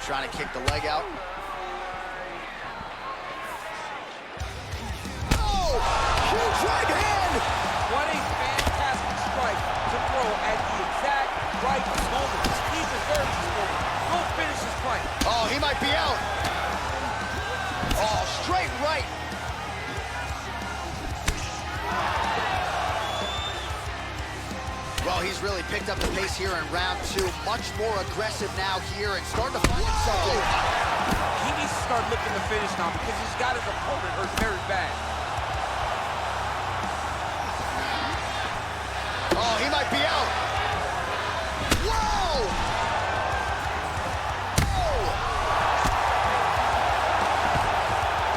Trying to kick the leg out. Oh! Huge right hand! What a fantastic strike to throw at the exact right moment. He deserves this moment. Go finish this fight. Oh, he might be out. Oh, straight right. Well, he's really picked up the pace here in round 2. Much more aggressive now here and starting to find himself. He needs to start looking to finish now because he's got his opponent hurt very bad. Oh, he might be out. Whoa! Oh!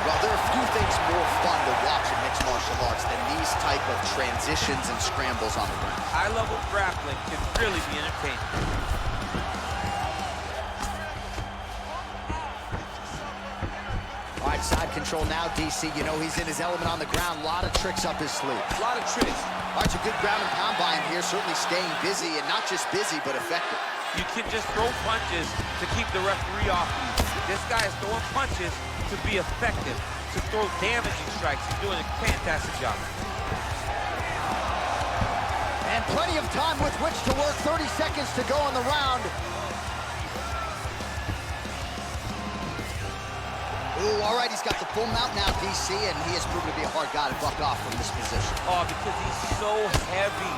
Well, there are a few things more fun to watch in mixed martial arts than these type of transitions and scrambles on the ground. High-level grappling can really be entertaining. All right, side control now, DC. You know he's in his element on the ground. A lot of tricks up his sleeve. A lot of tricks. All right, it's a good ground and pound by him here. Certainly staying busy, and not just busy, but effective. You can just throw punches to keep the referee off you. This guy is throwing punches to be effective, to throw damaging strikes. He's doing a fantastic job. And plenty of time with which to work. 30 seconds to go in the round. Ooh, all right, he's got the full mount now, DC, and he has proven to be a hard guy to buck off from this position. Oh, because he's so heavy.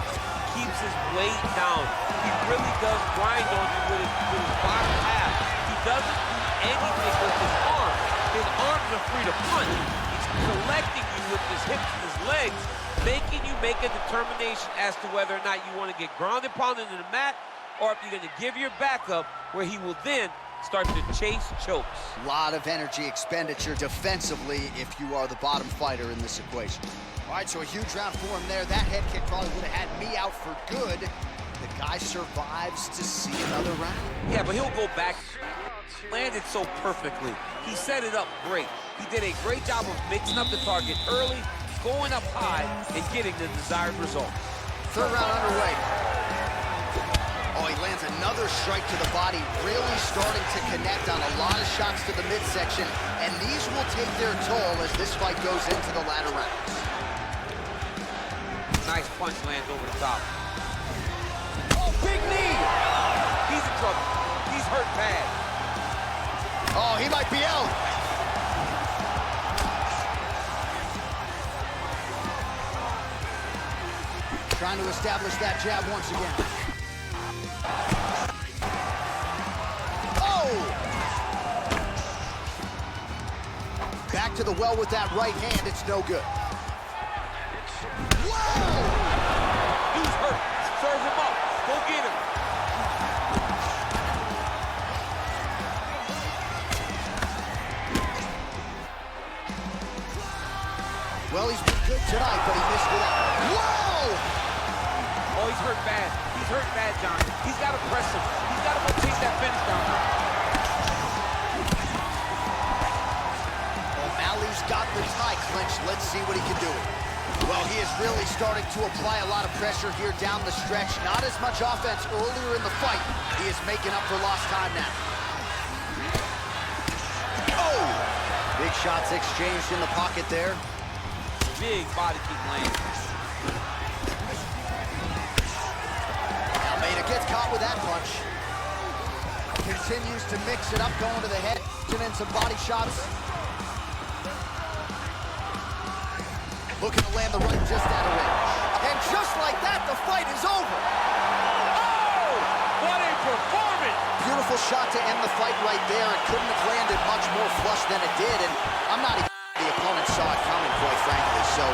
Keeps his weight down. He really does grind on you with his bottom half. He doesn't do anything with his arms. His arms are free to punch. He's collecting you with his hips and his legs, making you make a determination as to whether or not you want to get grounded, pounded in the mat, or if you're going to give your back up, where he will then start to chase chokes. A lot of energy expenditure defensively if you are the bottom fighter in this equation. All right, so a huge round for him there. That head kick probably would have had me out for good. The guy survives to see another round. Yeah, but he'll go back. Landed so perfectly. He set it up great. He did a great job of mixing up the target early, going up high, and getting the desired result. Third round underway. Oh, he lands another strike to the body, really starting to connect on a lot of shots to the midsection, and these will take their toll as this fight goes into the latter rounds. Nice punch lands over the top. Oh, big knee! He's in trouble. He's hurt bad. Oh, he might be out. Trying to establish that jab once again. Oh! Back to the well with that right hand. It's no good. Whoa! He's hurt. Serve him up. Go get him. Well, he's been good tonight, but he missed it out. Whoa! Oh, he's hurt bad. He's hurt bad, John. He's got to press him. He's got to go chase that finish down. O'Malley's got the tie clinched. Let's see what he can do. Well, he is really starting to apply a lot of pressure here down the stretch. Not as much offense earlier in the fight. He is making up for lost time now. Oh! Big shots exchanged in the pocket there. Big body kick lane. Almeida gets caught with that punch. Continues to mix it up, going to the head, and then some body shots. Looking to land the right just out of range. And just like that, the fight is over. Oh! What a performance! Beautiful shot to end the fight right there. It couldn't have landed much more flush than it did, and I'm not even the opponent saw it coming, quite frankly. So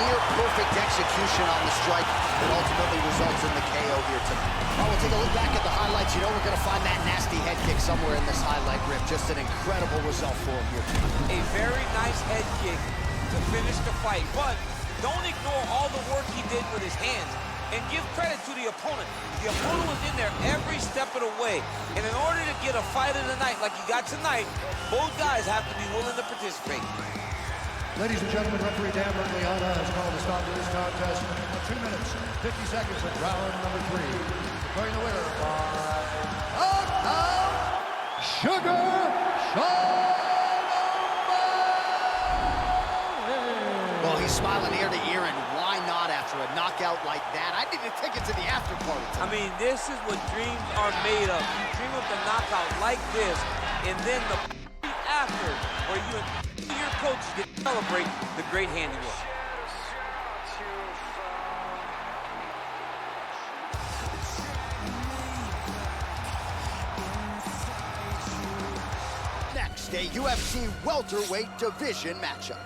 near perfect execution on the strike that ultimately results in the KO here tonight. All right, we'll take a look back at the highlights. You know we're going to find that nasty head kick somewhere in this highlight rip. Just an incredible result for him here tonight. A very nice head kick to finish the fight, but don't ignore all the work he did with his hands. And give credit to the opponent. The opponent was in there every step of the way. And in order to get a fight of the night like you got tonight, both guys have to be willing to participate. Ladies and gentlemen, referee Dan Bergliana has called a stop to this contest at 2 minutes, 50 seconds of round number 3. Declaring the winner by knockout, Sugar Sean. Well, he's smiling ear to ear, and why not after a knockout like that? I need to take it to the after party tonight. I mean, this is what dreams are made of. You dream of the knockout like this, and then the after, where you and your coach get to celebrate the great handiwork. Next, a UFC welterweight division matchup.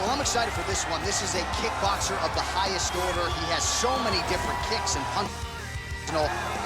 Well, I'm excited for this one. This is a kickboxer of the highest order. He has so many different kicks and punches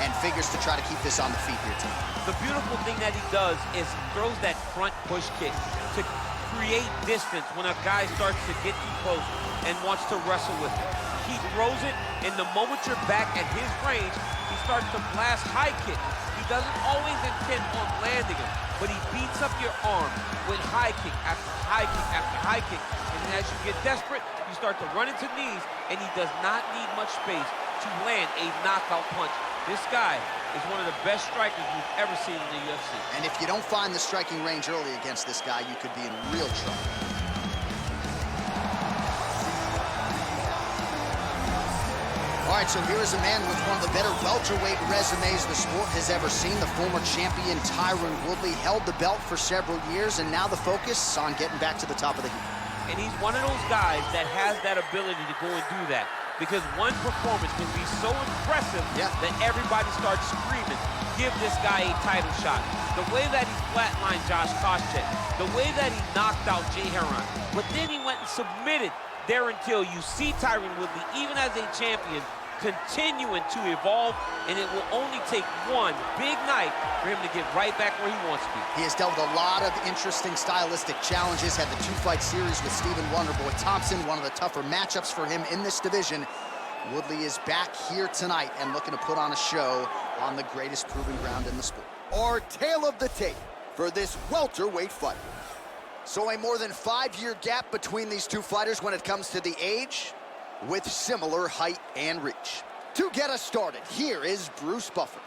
and figures to try to keep this on the feet here tonight. The beautiful thing that he does is he throws that front push kick to create distance when a guy starts to get too close and wants to wrestle with it. He throws it, and the moment you're back at his range, he starts to blast high kicks. He doesn't always intend on landing them, but he beats up your arm with high kick after high kick after high kick. And as you get desperate, you start to run into knees, and he does not need much space to land a knockout punch. This guy is one of the best strikers we've ever seen in the UFC. And if you don't find the striking range early against this guy, you could be in real trouble. All right, so here is a man with one of the better welterweight resumes the sport has ever seen. The former champion Tyron Woodley held the belt for several years, and now the focus is on getting back to the top of the heap. And he's one of those guys that has that ability to go and do that, because one performance can be so impressive that everybody starts screaming, give this guy a title shot. The way that he flatlined Josh Koscheck, the way that he knocked out Jay Heron, but then he went and submitted there until you see Tyron Woodley, even as a champion, continuing to evolve, and it will only take one big night for him to get right back where he wants to be. He has dealt with a lot of interesting stylistic challenges, had the 2-fight series with Stephen Wonderboy Thompson, one of the tougher matchups for him in this division. Woodley is back here tonight and looking to put on a show on the greatest proving ground in the sport. Our tale of the tape for this welterweight fight. So a more than 5-year gap between these two fighters when it comes to the age, with similar height and reach. To get us started, here is Bruce Buffer.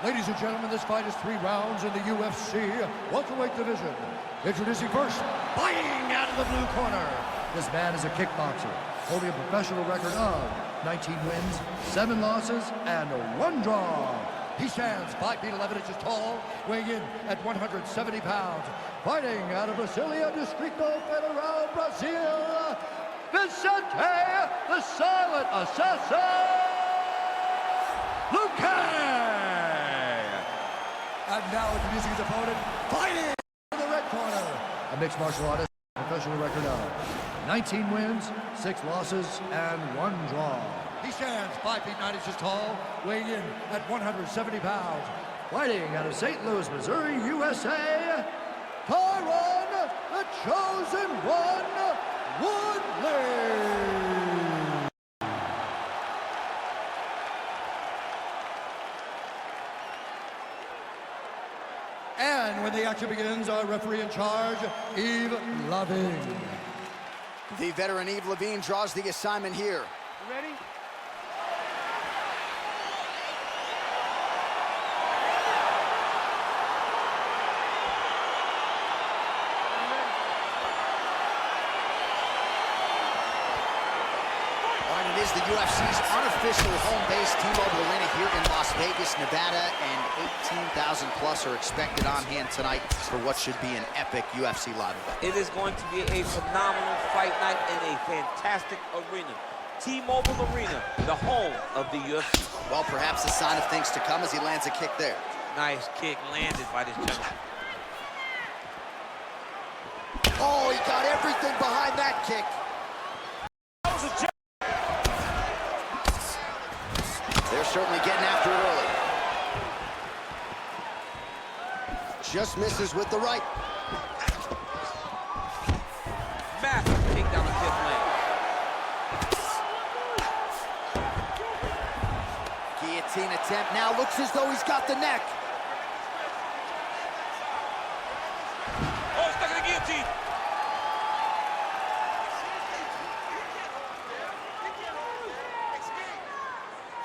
Ladies and gentlemen, this fight is 3 rounds in the UFC welterweight division. Introducing first, fighting out of the blue corner. This man is a kickboxer, holding a professional record of 19 wins, 7 losses, and 1 draw. He stands 5 feet 11 inches tall, weighing in at 170 pounds. Fighting out of Brasilia, Distrito Federal, Brazil, Vicente, the Silent Assassin, Luque! And now introducing his opponent, fighting in the red corner. A mixed martial artist, professional record of 19 wins, 6 losses, and 1 draw. He stands 5 feet 9 inches tall, weighing in at 170 pounds. Fighting out of St. Louis, Missouri, USA, Tyron, the Chosen One, Woodley. And when the action begins, our referee in charge, Yves Lavigne. The veteran Yves Lavigne draws the assignment here. You ready? It is is the UFC's unofficial home base, T-Mobile Arena here in Las Vegas, Nevada, and 18,000 plus are expected on hand tonight for what should be an epic UFC live event. It is going to be a phenomenal fight night in a fantastic arena. T-Mobile Arena, the home of the UFC. Well, perhaps a sign of things to come as he lands a kick there. Nice kick landed by this gentleman. Oh, he got everything behind that kick. That was a jab. They're certainly getting after it early. Just misses with the right. Massive takedown on his leg. Guillotine attempt now looks as though he's got the neck. Oh, stuck in the guillotine.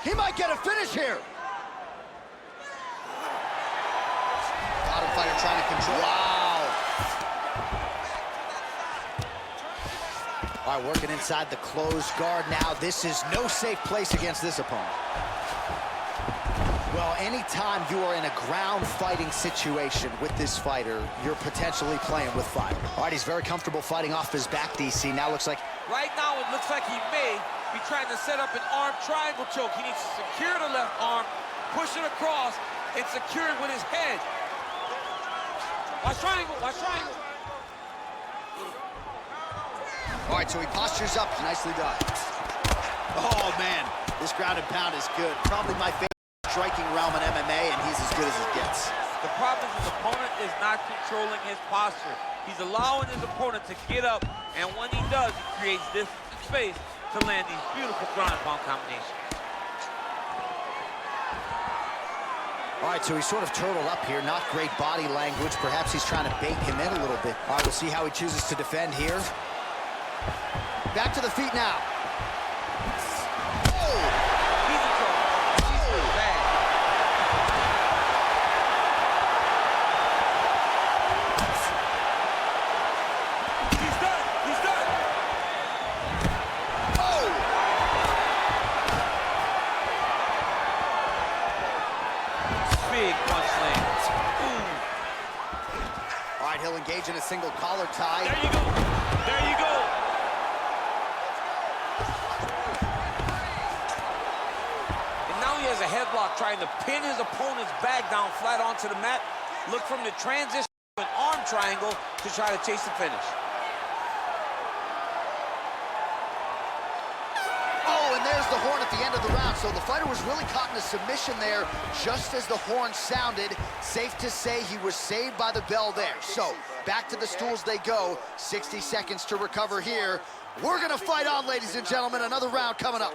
He might get a finish here. Bottom fighter trying to control. Wow. All right, working inside the closed guard now. This is no safe place against this opponent. Well, anytime you are in a ground fighting situation with this fighter, you're potentially playing with fire. All right, he's very comfortable fighting off his back, DC. Now looks like... Right now, it looks like he may be trying to set up an arm triangle choke. He needs to secure the left arm, push it across, and secure it with his head. Watch triangle, watch triangle. All right, so he postures up. Nicely done. Oh, man, this ground and pound is good. Probably my favorite striking realm in MMA, and he's as good as it gets. The problem is his opponent is not controlling his posture. He's allowing his opponent to get up, and when he does, he creates this space to land these beautiful ground and pound combinations. All right, so he's sort of turtled up here. Not great body language. Perhaps he's trying to bait him in a little bit. All right, we'll see how he chooses to defend here. Back to the feet now. Oh! He's in trouble. He's bad. He's done. He's done. Oh! Big punch lands. All right, he'll engage in a single collar tie. There you go. There you go. And now he has a headlock trying to pin his opponent's back down flat onto the mat. Look from the transition to an arm triangle to try to chase the finish. Oh, and there's the horn at the end of the round. So the fighter was really caught in a submission there just as the horn sounded. Safe to say he was saved by the bell there. So back to the stools they go. 60 seconds to recover here. We're going to fight on, ladies and gentlemen. Another round coming up.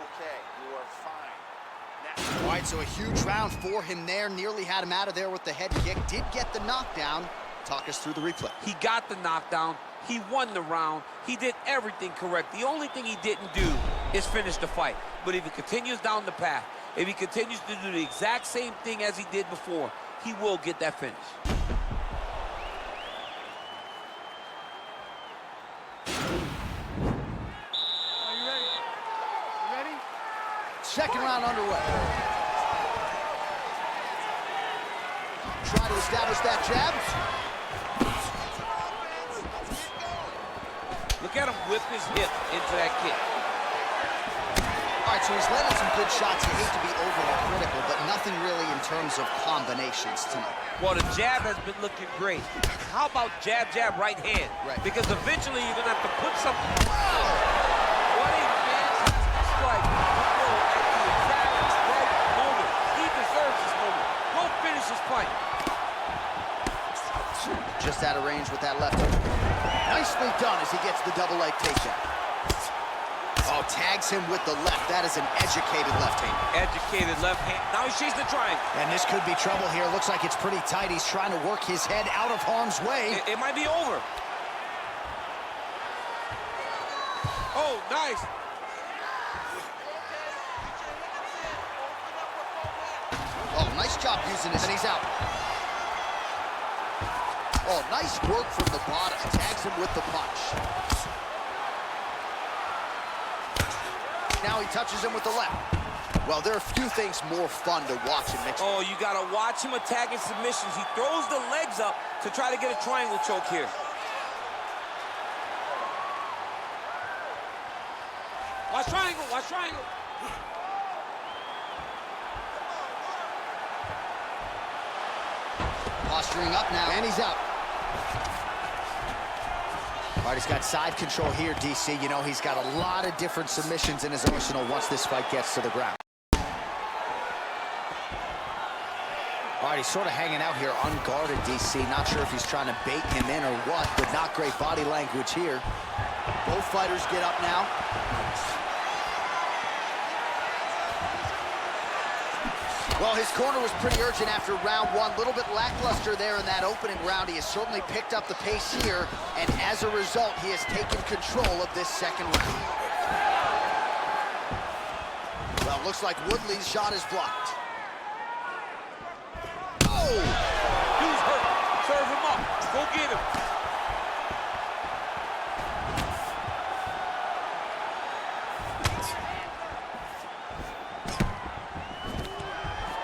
All right, so a huge round for him there. Nearly had him out of there with the head kick. Did get the knockdown. Talk us through the replay. He got the knockdown. He won the round. He did everything correct. The only thing he didn't do is finish the fight. But if he continues down the path, if he continues to do the exact same thing as he did before, he will get that finish. Are you ready? You ready? Second round underway. Try to establish that jab. Look at him whip his hip into that kick. All right, so he's landed some good shots. You hate to be overly critical, but nothing really in terms of combinations tonight. Well, the jab has been looking great. How about jab, jab, right hand? Right. Because eventually you're going to have to put something... What a fantastic strike to throw at the exact right moment. He deserves this moment. Go finish this fight. Just out of range with that left hook. Nicely done as he gets the double leg takedown. Oh, tags him with the left. That is an educated left hand. Educated left hand. Now he's chasing the triangle. And this could be trouble here. Looks like it's pretty tight. He's trying to work his head out of harm's way. It might be over. Oh, nice. Oh, nice job using this, and he's out. Oh, nice work from the bottom. Tags him with the punch. now he touches him with the left. Well, there are a few things more fun to watch in mixed. Oh, you gotta watch him attacking submissions. He throws the legs up to try to get a triangle choke here. Watch triangle, watch triangle. Posturing up now, and he's out. All right, he's got side control here, DC. You know, he's got a lot of different submissions in his arsenal once this fight gets to the ground. All right, he's sort of hanging out here unguarded, DC. Not sure if he's trying to bait him in or what, but not great body language here. Both fighters get up now. Well, his corner was pretty urgent after round one. A little bit lackluster there in that opening round. He has certainly picked up the pace here, and as a result, he has taken control of this second round. Well, it looks like Woodley's shot is blocked. Oh! Dude's hurt. Serve him up. Go get him.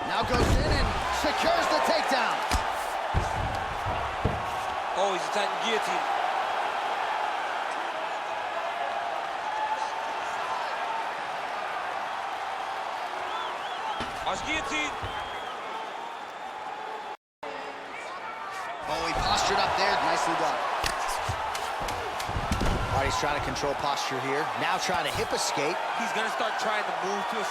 Now goes in and secures the takedown. Oh, he's attacking guillotine. Watch guillotine. Oh, he postured up there. Nicely done. All right, he's trying to control posture here. Now trying to hip escape. He's gonna start trying to move to a...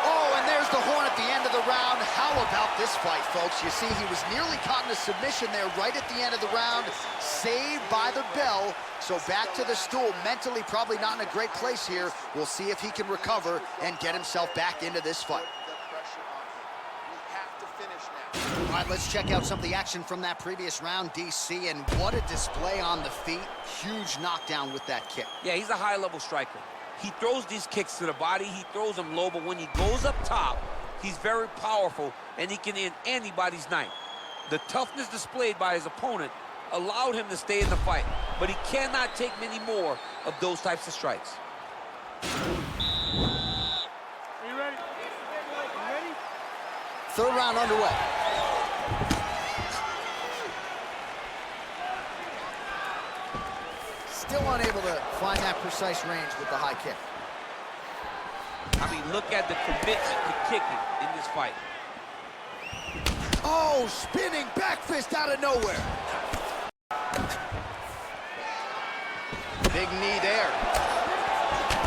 Oh, and there's the horn at the end of the round. How about this fight, folks? You see, he was nearly caught in a submission there right at the end of the round. Saved by the bell. So back to the stool. Mentally probably not in a great place here. We'll see if he can recover and get himself back into this fight. All right, let's check out some of the action from that previous round, DC, and what a display on the feet. Huge knockdown with that kick. Yeah, he's a high-level striker. He throws these kicks to the body, he throws them low, but when he goes up top, he's very powerful, and he can end anybody's night. The toughness displayed by his opponent allowed him to stay in the fight, but he cannot take many more of those types of strikes. Are you ready? You ready? Third round underway. Still unable to find that precise range with the high kick. I mean, look at the commitment to kicking in this fight. Oh, spinning back fist out of nowhere. Big knee there.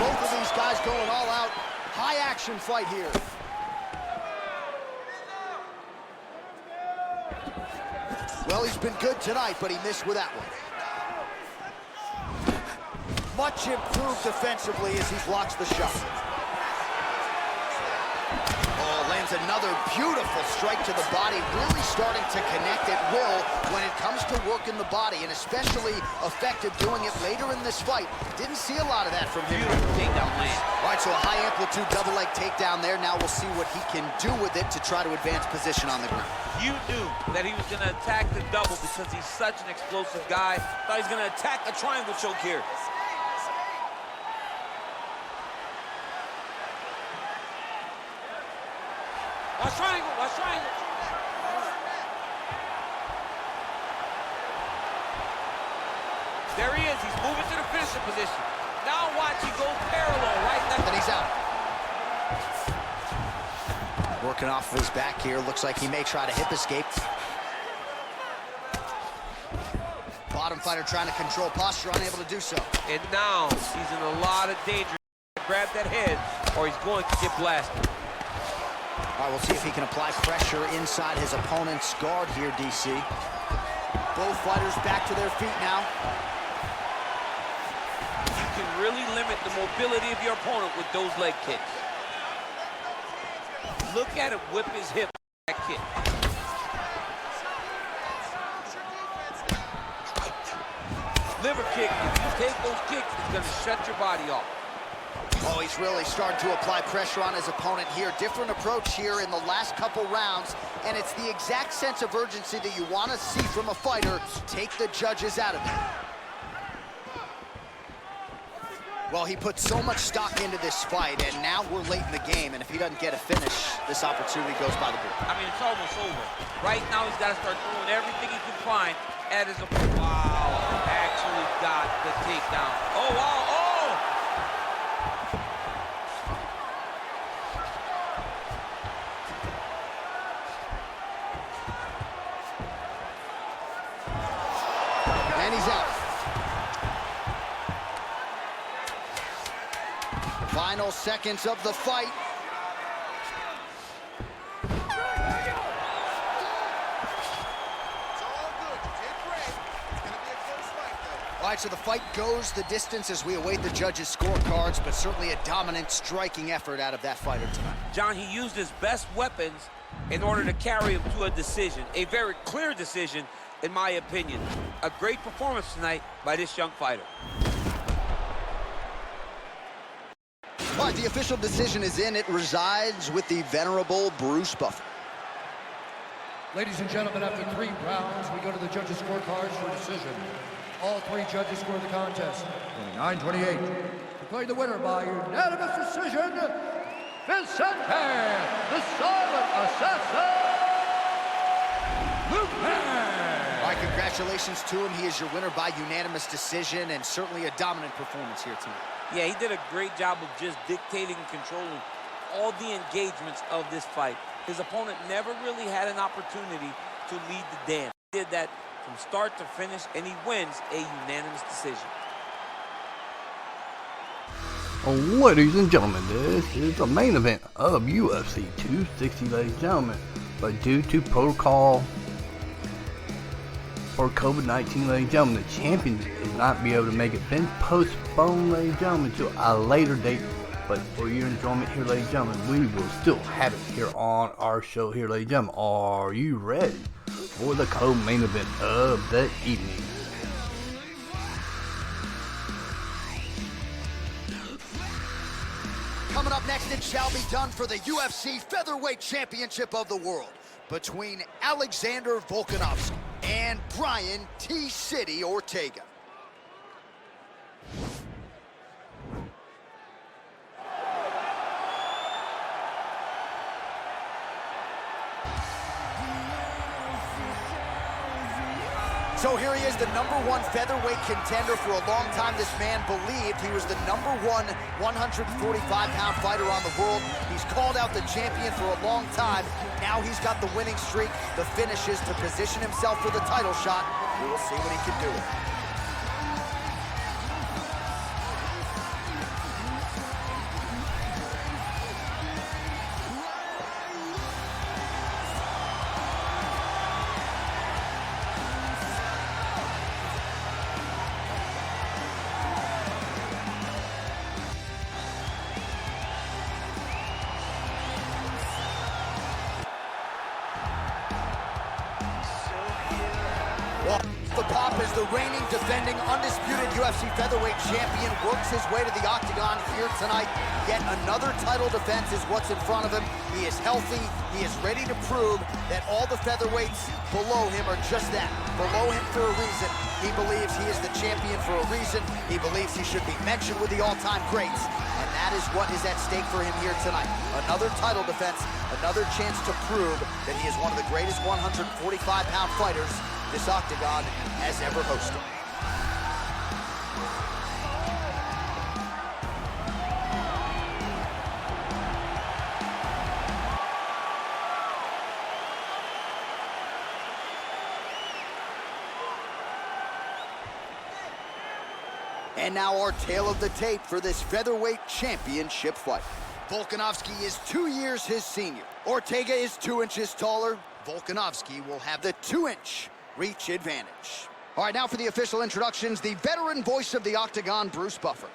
Both of these guys going all out. High action fight here. Well, he's been good tonight, but he missed with that one. Much improved defensively as he blocks the shot. Oh, lands another beautiful strike to the body, really starting to connect at will when it comes to working the body, and especially effective doing it later in this fight. Didn't see a lot of that from him. Beautiful takedown land. All right, so a high-amplitude double-leg takedown there. Now we'll see what he can do with it to try to advance position on the ground. You knew that he was going to attack the double because he's such an explosive guy. Thought he's going to attack a triangle choke here. Watch triangle, watch triangle. There he is, he's moving to the finishing position. Now watch, he goes parallel, right left. And he's out. Working off of his back here, looks like he may try to hip escape. Bottom fighter trying to control posture, unable to do so. And now he's in a lot of danger. Grab that head or he's going to get blasted. All right, we'll see if he can apply pressure inside his opponent's guard here, DC. Both fighters back to their feet now. You can really limit the mobility of your opponent with those leg kicks. Look at him whip his hip with that kick. Liver kick, if you take those kicks, it's going to shut your body off. Oh, he's really starting to apply pressure on his opponent here. Different approach here in the last couple rounds, and it's the exact sense of urgency that you want to see from a fighter. Take the judges out of it. Well, he put so much stock into this fight, and now we're late in the game, and if he doesn't get a finish, this opportunity goes by the board. I mean, it's almost over. Right now, he's got to start throwing everything he can find at his opponent. Wow, actually got the takedown. Oh, wow, oh! And he's out. Final seconds of the fight. All right, so the fight goes the distance as we await the judges' scorecards, but certainly a dominant striking effort out of that fighter tonight. John, he used his best weapons in order to carry him to a decision, a very clear decision, in my opinion. A great performance tonight by this young fighter. All right, the official decision is in. It resides with the venerable Bruce Buffer. Ladies and gentlemen, after 3 rounds, we go to the judges' scorecards for decision. All 3 judges scored the contest. 29-28. Declared the winner by unanimous decision, Vicente, the Silent Assassin, Luque. All right, congratulations to him. He is your winner by unanimous decision, and certainly a dominant performance here tonight. Yeah, he did a great job of just dictating and controlling all the engagements of this fight. His opponent never really had an opportunity to lead the dance. He did that from start to finish, and he wins a unanimous decision. Ladies and gentlemen, this is the main event of UFC 260, ladies and gentlemen. But due to protocol for COVID-19, ladies and gentlemen, the champion is not be able to make it. Been postponed, ladies and gentlemen, to a later date. But for your enjoyment here, ladies and gentlemen, we will still have it here on our show here, ladies and gentlemen. Are you ready for the co-main event of the evening? Coming up next, it shall be done for the UFC Featherweight Championship of the World between Alexander Volkanovski and Brian T-City Ortega. So here he is, the #1 featherweight contender. For a long time, this man believed he was the #1 145-pound fighter on the world. He's called out the champion for a long time. Now he's got the winning streak, the finishes to position himself for the title shot. We will see what he can do with it. The pop is the reigning, defending, undisputed UFC featherweight champion works his way to the octagon here tonight. Yet another title defense is what's in front of him. He is healthy. He is ready to prove that all the featherweights below him are just that, below him for a reason. He believes he is the champion for a reason. He believes he should be mentioned with the all-time greats. And that is what is at stake for him here tonight. Another title defense, another chance to prove that he is one of the greatest 145-pound fighters this octagon has ever hosted. And now our tale of the tape for this featherweight championship fight. Volkanovski is 2 years his senior. Ortega is 2 inches taller. Volkanovski will have the 2-inch reach advantage. All right, now for the official introductions, the veteran voice of the octagon, Bruce Buffer.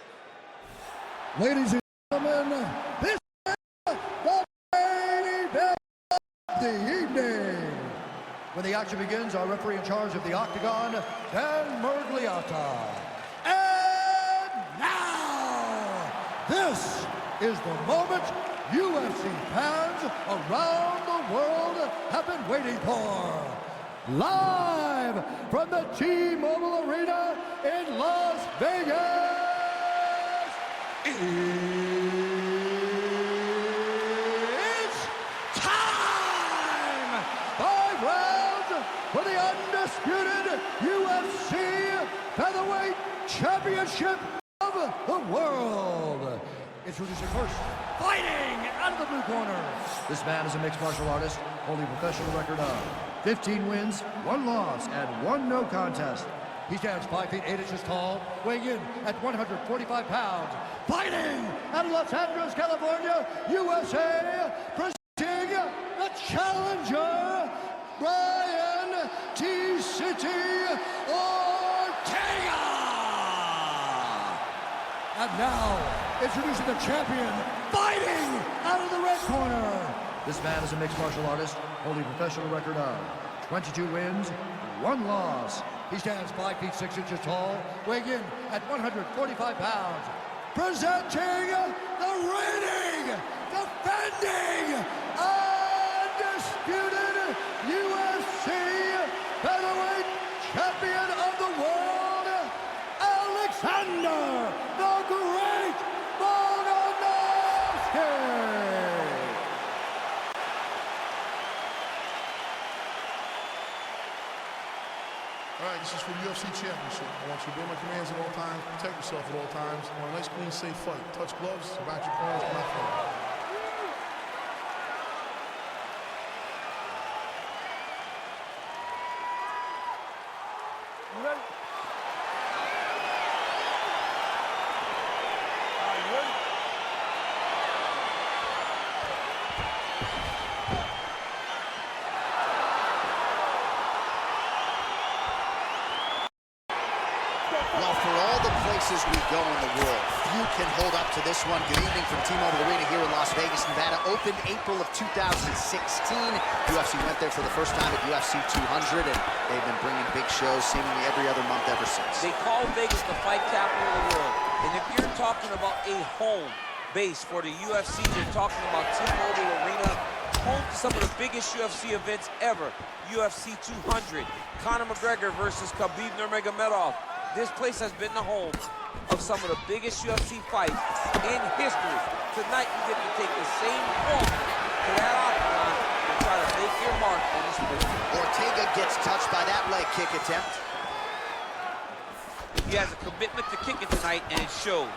Ladies and gentlemen, this is the main event of the evening. When the action begins, our referee in charge of the octagon, Dan Mergliata. And now, this is the moment UFC fans around the world have been waiting for. Live from the T-Mobile Arena in Las Vegas, It's time! 5 rounds for the undisputed UFC Featherweight Championship of the world. Introducing first, fighting out of the blue corner. This man is a mixed martial artist, holding a professional record of 15 wins, 1 loss, and 1 no contest. He stands 5 feet 8 inches tall, weighing in at 145 pounds. Fighting out of Los Angeles, California, USA, presenting the challenger, Brian T-City Ortega. And now, introducing the champion, fighting out of the red corner. This man is a mixed martial artist, holding a professional record of 22 wins, 1 loss. He stands 5 feet 6 inches tall, weighing in at 145 pounds. Presenting the reigning, defending, undisputed UFC Featherweight Champion of the world, Alexander the Great Volkanovski. All right, this is for the UFC Championship. I want you to obey my commands at all times, protect yourself at all times. I want a nice, clean, safe fight. Touch gloves, about your corners, not fight. You ready? You ready? Well, for all the places we go in the world, few can hold up to this one. Good evening from T-Mobile Arena here in Las Vegas, Nevada. Opened April of 2016. UFC went there for the first time at UFC 200, and they've been bringing big shows seemingly every other month ever since. They call Vegas the fight capital of the world. And if you're talking about a home base for the UFC, you're talking about T-Mobile Arena, home to some of the biggest UFC events ever. UFC 200, Conor McGregor versus Khabib Nurmagomedov. This place has been the home of some of the biggest UFC fights in history. Tonight, you get to take the same walk to that octagon and try to make your mark on the sport. Ortega gets touched by that leg kick attempt. He has a commitment to kicking tonight, and it shows.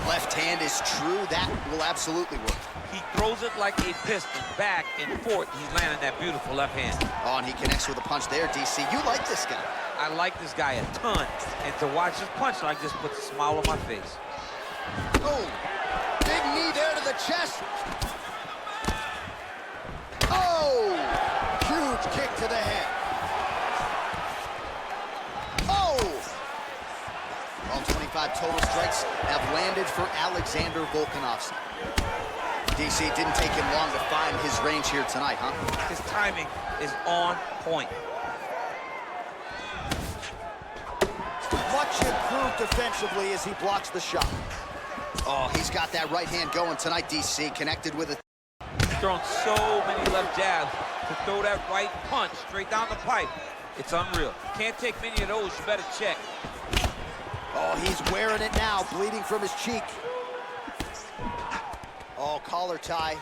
Left hand is true. That will absolutely work. He throws it like a piston, back and forth. He's landing that beautiful left hand. Oh, and he connects with a punch there, DC. You like this guy. I like this guy a ton, and to watch his punch like this puts a smile on my face. Oh, big knee there to the chest. Oh, huge kick to the head. Oh, all 25 total strikes have landed for Alexander Volkanovski. DC, didn't take him long to find his range here tonight, huh? His timing is on point. Much improved defensively as he blocks the shot. Oh, he's got that right hand going tonight, DC. Connected with it. He's thrown so many left jabs to throw that right punch straight down the pipe. It's unreal. Can't take many of those. You better check. Oh, he's wearing it now, bleeding from his cheek. Oh, collar tie.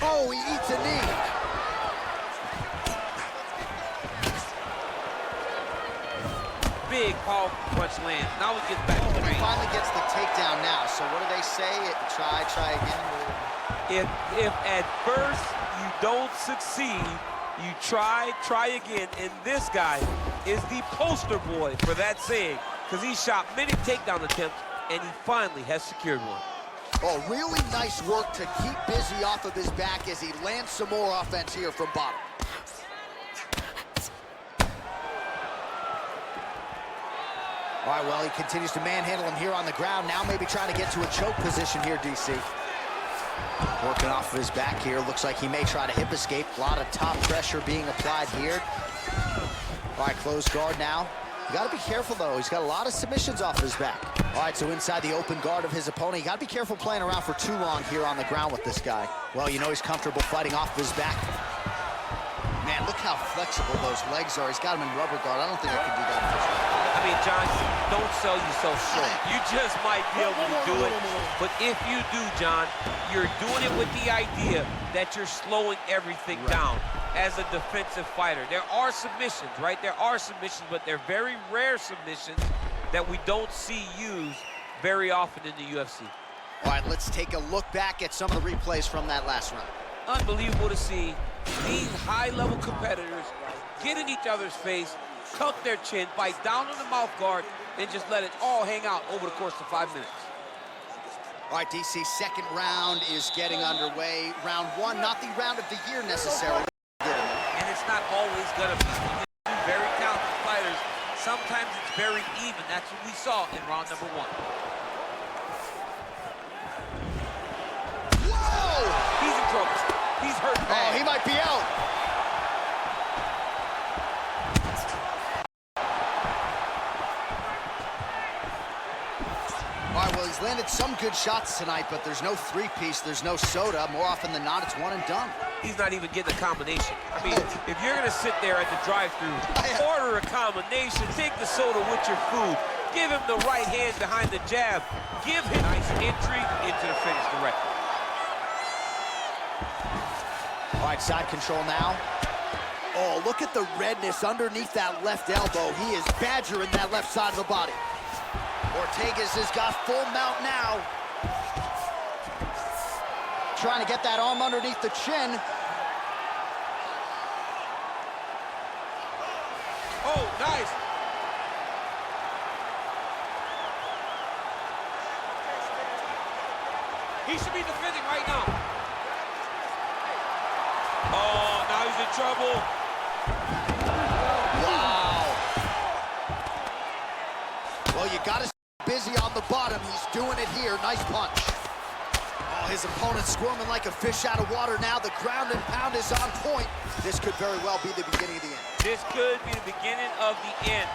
Oh, he eats a knee. Big, powerful punch land. Now he gets back to the He range. finally gets the takedown now. So what do they say? Try again. If at first you don't succeed, you try again. And this guy is the poster boy for that saying, because he shot many takedown attempts, and he finally has secured one. Oh, really nice work to keep busy off of his back as he lands some more offense here from bottom. All right, well, he continues to manhandle him here on the ground. Now maybe trying to get to a choke position here, DC. Working off of his back here. Looks like he may try to hip escape. A lot of top pressure being applied here. All right, closed guard now. You got to be careful, though. He's got a lot of submissions off his back. All right, so inside the open guard of his opponent. You got to be careful playing around for too long here on the ground with this guy. Well, you know he's comfortable fighting off of his back. Man, look how flexible those legs are. He's got him in rubber guard. I don't think I could do that officially. I mean, John, don't sell yourself short. You just might be able to do it. But if you do, John, you're doing it with the idea that you're slowing everything down as a defensive fighter. There are submissions, right? There are submissions, but they're very rare submissions that we don't see used very often in the UFC. All right, let's take a look back at some of the replays from that last round. Unbelievable to see these high-level competitors get in each other's face, tuck their chin, bite down on the mouth guard, and just let it all hang out over the course of 5 minutes. All right, DC, second round is getting underway. Round one, not the round of the year necessarily. And it's not always gonna be. Two very talented fighters. Sometimes it's very even. That's what we saw in round number one. Whoa! He's in trouble. He's hurt bad. Oh, he might be out. All right, well, he's landed some good shots tonight, but there's no three-piece, there's no soda. More often than not, it's one and done. He's not even getting a combination. I mean, if you're gonna sit there at the drive-thru, order a combination, take the soda with your food, give him the right hand behind the jab, give him a nice entry into the finish directly. All right, side control now. Oh, look at the redness underneath that left elbow. He is badgering that left side of the body. Ortega's has got full mount now. Trying to get that arm underneath the chin. Oh, nice. He should be defending right now. Oh, now he's in trouble. Wow. Well, you got to stay busy on the bottom. He's doing it here. Nice punch. Oh, his opponent's squirming like a fish out of water now. The ground and pound is on point. This could very well be the beginning of the end. This could be the beginning of the end.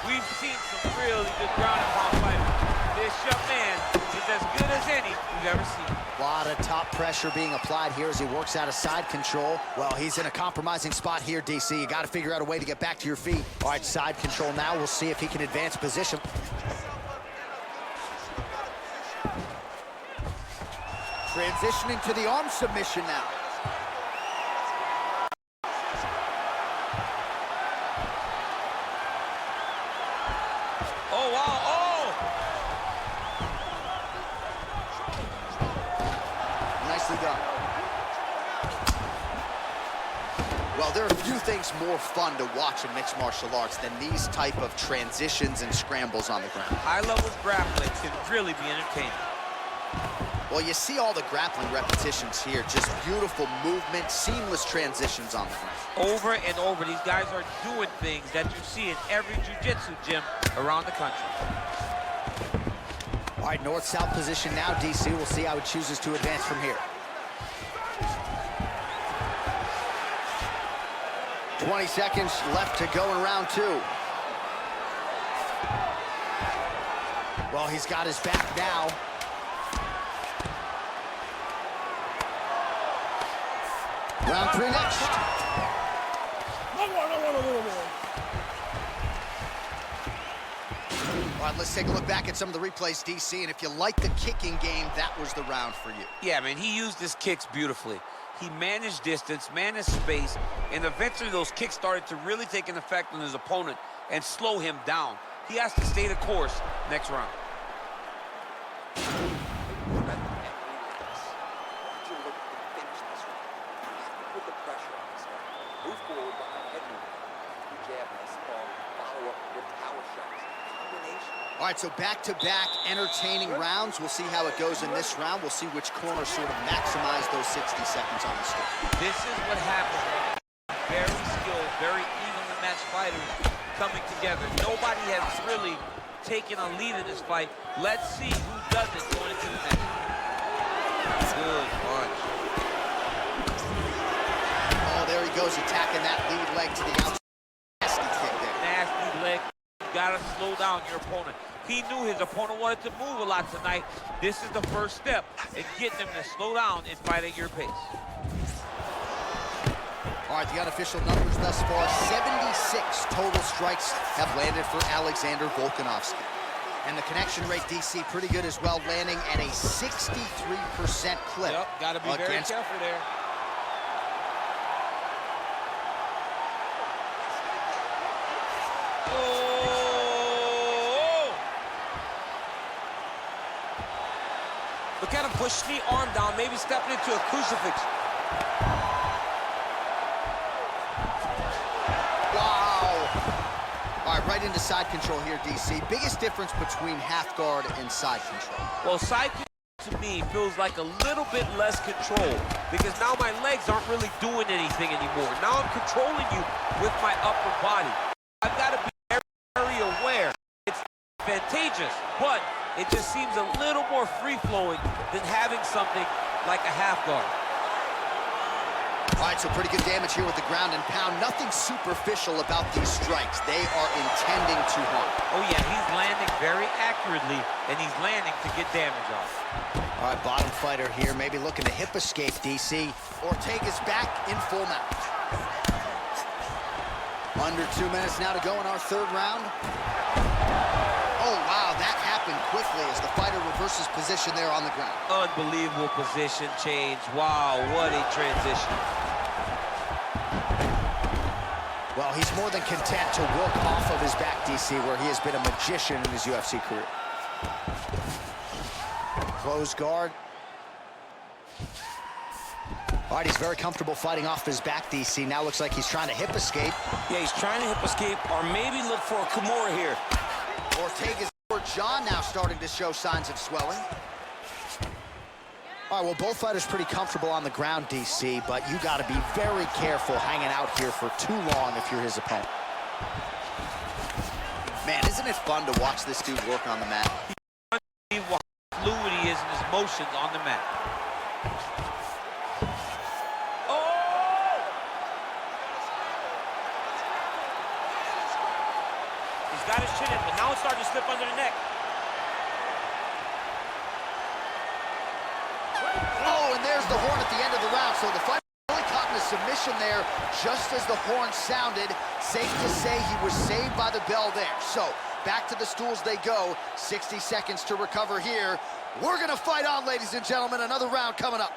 We've seen some really good ground and pound fighters. This young man is as good as any we've ever seen. A lot of top pressure being applied here as he works out of side control. Well, he's in a compromising spot here, DC. You got to figure out a way to get back to your feet. All right, side control now. We'll see if he can advance position. Transitioning to the arm submission now. Oh, wow, oh! Nicely done. Well, there are a few things more fun to watch in mixed martial arts than these type of transitions and scrambles on the ground. High-level grappling can really be entertaining. Well, you see all the grappling repetitions here. Just beautiful movement, seamless transitions on the ground. Over and over, these guys are doing things that you see in every jiu-jitsu gym around the country. All right, north-south position now, DC. We'll see how he chooses to advance from here. 20 seconds left to go in round two. Well, he's got his back now. Round three next. All right, let's take a look back at some of the replays, DC, and if you like the kicking game, that was the round for you. Yeah, man, he used his kicks beautifully. He managed distance, managed space, and eventually those kicks started to really take an effect on his opponent and slow him down. He has to stay the course next round. All right, so back-to-back entertaining rounds. We'll see how it goes in this round. We'll see which corner sort of maximize those 60 seconds on the score. This is what happens. Very skilled, very evenly matched fighters coming together. Nobody has really taken a lead in this fight. Let's see who does it going into the next. Good punch. Oh, there he goes, attacking that lead leg to the outside. Nasty kick there. Nasty leg. You gotta slow down your opponent. He knew his opponent wanted to move a lot tonight. This is the first step in getting him to slow down and fight at your pace. All All right, the unofficial numbers thus far, 76 total strikes have landed for Alexander Volkanovski. And the connection rate, DC, pretty good as well, landing at a 63% clip. Yep, gotta be very careful there. Oh! Look at him push the arm down, maybe stepping into a crucifix. Right into side control here, DC. Biggest difference between half guard and side control? Well, side control to me feels like a little bit less control because now my legs aren't really doing anything anymore. Now I'm controlling you with my upper body. I've got to be very, very aware. It's advantageous, but it just seems a little more free-flowing than having something like a half guard. All right, so pretty good damage here with the ground and pound. Nothing superficial about these strikes. They are intending to harm. Oh, yeah, he's landing very accurately, and he's landing to get damage off. All right, bottom fighter here, maybe looking to hip escape, DC. Ortega's back in full mount. Under 2 minutes now to go in our third round. Oh, wow, that happened quickly as the fighter reverses position there on the ground. Unbelievable position change. Wow, what a transition. Well, he's more than content to work off of his back, DC, where he has been a magician in his UFC career. Close guard. All right, he's very comfortable fighting off his back, DC. Now looks like he's trying to hip escape. Yeah, he's trying to hip escape or maybe look for a Kimura here. Ortega's jaw now starting to show signs of swelling. All right, well, both fighters pretty comfortable on the ground, DC, but you got to be very careful hanging out here for too long if you're his opponent. Man, isn't it fun to watch this dude work on the mat? How fluid he is in his motions on the mat. Oh! He's got his chin in, but now it's starting to slip under the neck. There's the horn at the end of the round, so the fighter really caught in a submission there just as the horn sounded. Safe to say he was saved by the bell there. So back to the stools they go. 60 seconds to recover here. We're gonna fight on, ladies and gentlemen. Another round coming up.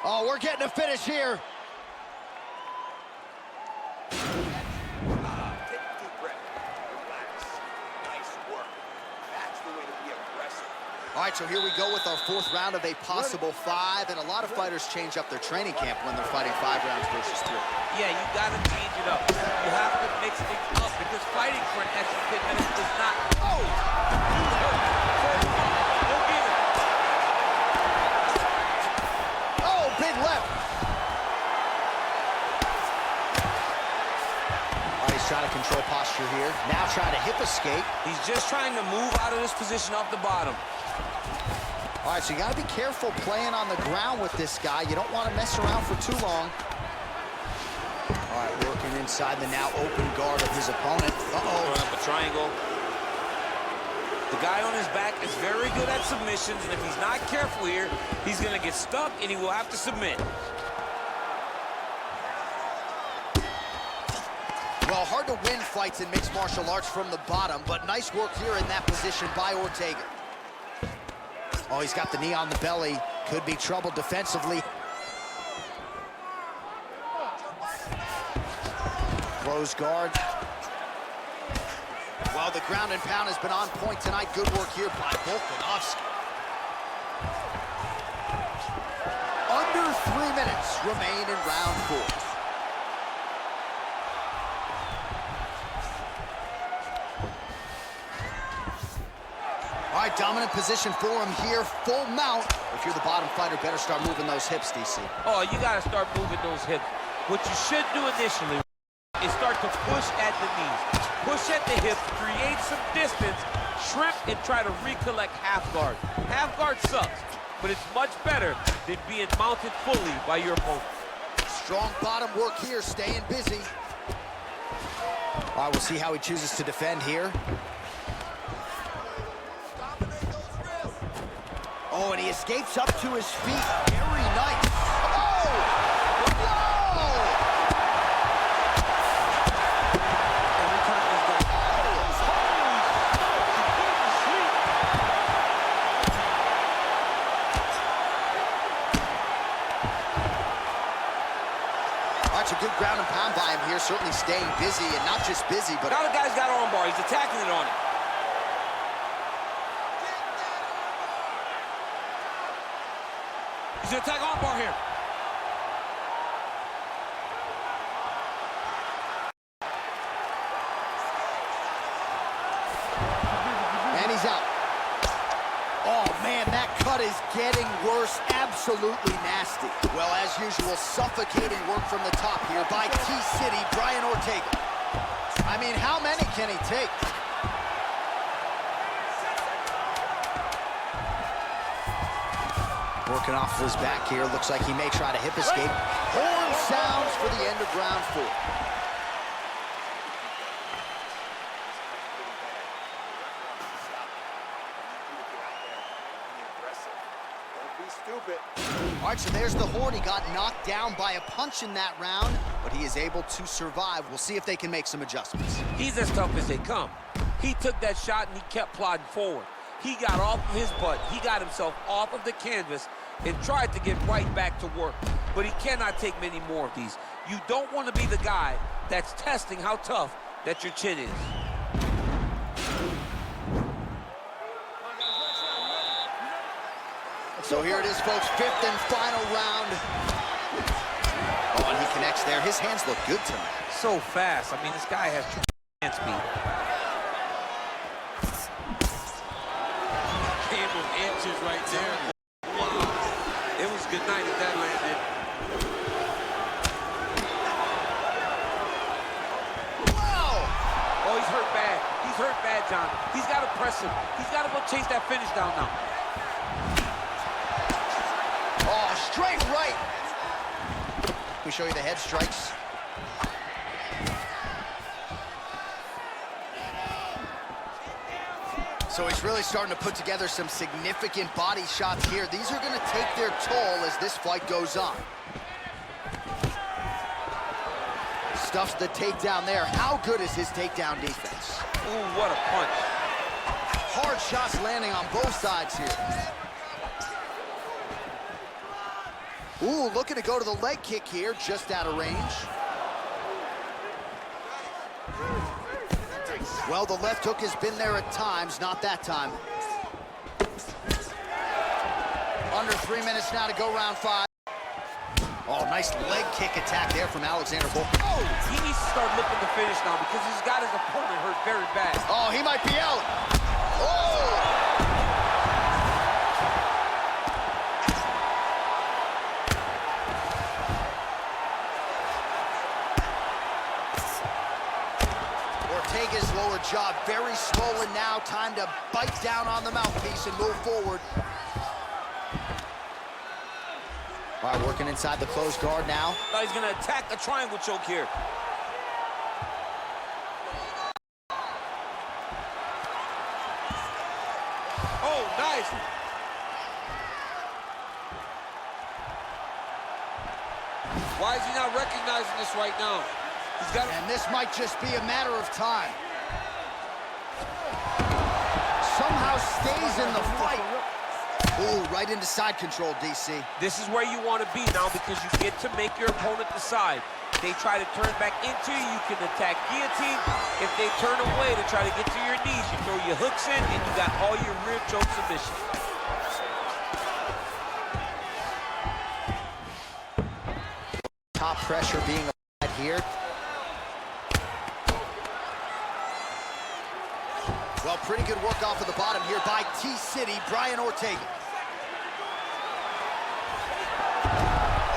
Oh, we're getting a finish here. Take a deep breath. Relax. Nice work. That's the way to be aggressive. All right, so here we go with our fourth round of a possible 5, and a lot of fighters change up their training camp when they're fighting 5 rounds versus 3. Yeah, you gotta change it up. You have to mix things up because fighting for an extra 10 minutes does not. Oh! Oh, big left. All right, he's trying to control posture here. Now trying to hip escape. He's just trying to move out of this position off the bottom. All right, so you got to be careful playing on the ground with this guy. You don't want to mess around for too long. All right, working inside the now open guard of his opponent. Throwing up a triangle. The guy on his back is very good at submissions, and if he's not careful here, he's going to get stuck, and he will have to submit. Well, hard to win fights in mixed martial arts from the bottom, but nice work here in that position by Ortega. Oh, he's got the knee on the belly. Could be trouble defensively. Close guard. Well, the ground and pound has been on point tonight. Good work here by Volkanovski. Under 3 minutes remain in round 4. All right, dominant position for him here, full mount. If you're the bottom fighter, better start moving those hips, DC. Oh, you got to start moving those hips. What you should do initially is start to push at the knees. Push at the hips, create some distance, shrimp, and try to recollect half guard. Half guard sucks, but it's much better than being mounted fully by your opponent. Strong bottom work here, staying busy. All right, we'll see how he chooses to defend here. Oh, and he escapes up to his feet. Very nice. Oh! Whoa! here certainly staying busy, and not just busy, but... Now the guy's got armbar. He's attacking it on it. He's going to attack armbar here. And he's out. Oh, man, that cut is getting worse. Absolutely nasty. Well, as usual, suffocating work from the top here by T-City, Brian Ortega. I mean, how many can he take? Working off of his back here. Looks like he may try to hip escape. Horn sounds for the end of round 4. All right, so there's the horn. He got knocked down by a punch in that round, but he is able to survive. We'll see if they can make some adjustments. He's as tough as they come. He took that shot and he kept plodding forward. He got off of his butt. He got himself off of the canvas and tried to get right back to work. But he cannot take many more of these. You don't want to be the guy that's testing how tough that your chin is. So here it is, folks, 5th and final round. Oh, and he connects there. His hands look good tonight. So fast. I mean, this guy has true hand speed. Game of inches right there. Wow. It was good night if that landed. Wow! Oh, he's hurt bad. He's hurt bad, John. He's got to press him. He's got to go chase that finish down now. Oh, straight right. Let me show you the head strikes. So he's really starting to put together some significant body shots here. These are going to take their toll as this fight goes on. Stuffs the takedown there. How good is his takedown defense? Ooh, what a punch. Hard shots landing on both sides here. Ooh, looking to go to the leg kick here, just out of range. Well, the left hook has been there at times, not that time. Under 3 minutes now to go round 5. Oh, nice leg kick attack there from Alexander Volkanovski. Oh, he needs to start looking to finish now because he's got his opponent hurt very bad. Oh, he might be out. Oh! Ortega's lower jaw very swollen now. Time to bite down on the mouthpiece and move forward. All right, working inside the closed guard now. Now he's going to attack a triangle choke here. Oh, nice. Why is he not recognizing this right now? He's got. And this might just be a matter of time. Somehow stays in the fight. Ooh, right into side control, DC. This is where you want to be now because you get to make your opponent decide. They try to turn back into you, you can attack guillotine. If they turn away to try to get to your knees, you throw your hooks in and you got all your rear choke submission. Top pressure being applied here. Well, pretty good work off of the bottom here by T-City, Brian Ortega.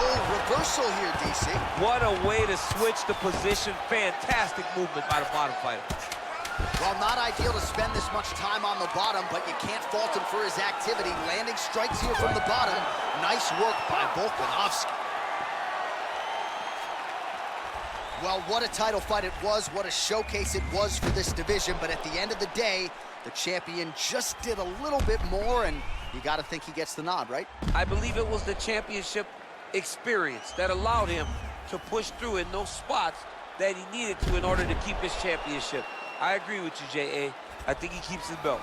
Oh, reversal here, DC. What a way to switch the position. Fantastic movement by the bottom fighter. Well, not ideal to spend this much time on the bottom, but you can't fault him for his activity. Landing strikes here from the bottom. Nice work by Volkanovski. Well, what a title fight it was, what a showcase it was for this division, but at the end of the day, the champion just did a little bit more, and you got to think he gets the nod, right? I believe it was the championship experience that allowed him to push through in those spots that he needed to in order to keep his championship. I agree with you, J.A. I think he keeps his belt.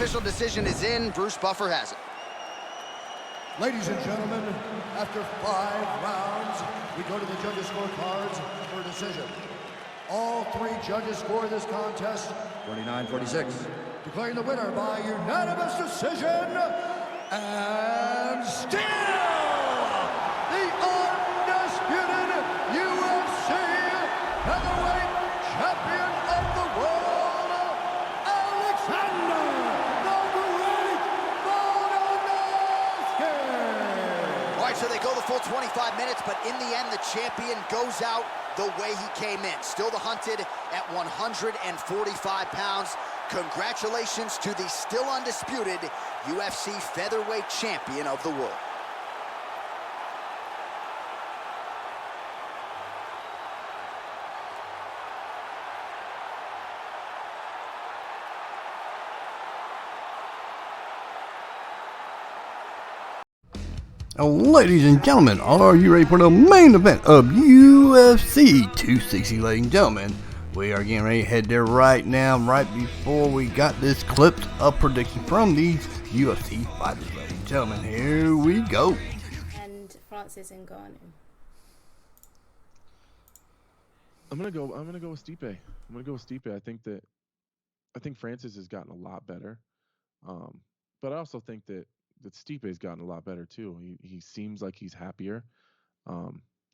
official decision is in. Bruce Buffer has it. Ladies and gentlemen, after 5 rounds, we go to the judges' scorecards for a decision. All 3 judges score this contest 49-46. Declaring the winner by unanimous decision, and still the undisputed UFC heavyweight champion of the world, Alexander the Great Volkanovski. All right, so they go the full 25 minutes, but in the end, the champion goes out the way he came in. Still the hunted at 145 pounds. Congratulations to the still undisputed UFC featherweight champion of the world. Ladies and gentlemen, are you ready for the main event of UFC 260, ladies and gentlemen? We are getting ready to head there right now, right before we got this clipped up prediction from these UFC fighters, ladies and gentlemen. Here we go. And Francis Ngannou. I'm gonna go with Stipe. I think Francis has gotten a lot better, but I also think that Stipe has gotten a lot better too. He seems like he's happier.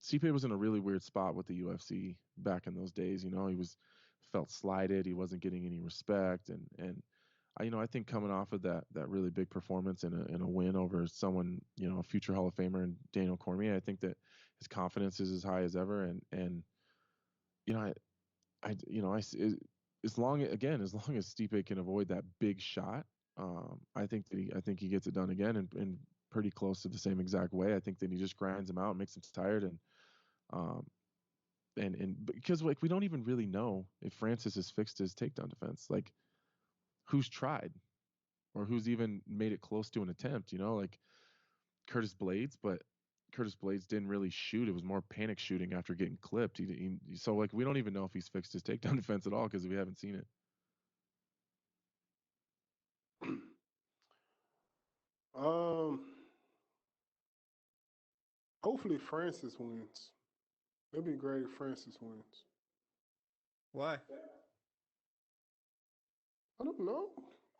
Stipe was in a really weird spot with the UFC back in those days. You know, he felt slighted. He wasn't getting any respect, and I think coming off of that really big performance and a win over someone, a future Hall of Famer and Daniel Cormier, I think that his confidence is as high as ever. And as long as Stipe can avoid that big shot, I think he gets it done again and pretty close to the same exact way. I think that he just grinds him out, makes him tired, and because we don't even really know if Francis has fixed his takedown defense. Like, who's tried or who's even made it close to an attempt? Like Curtis Blades, but Curtis Blades didn't really shoot. It was more panic shooting after getting clipped. So we don't even know if he's fixed his takedown defense at all because we haven't seen it. Hopefully Francis wins. It'd be great if Francis wins. Why? I don't know.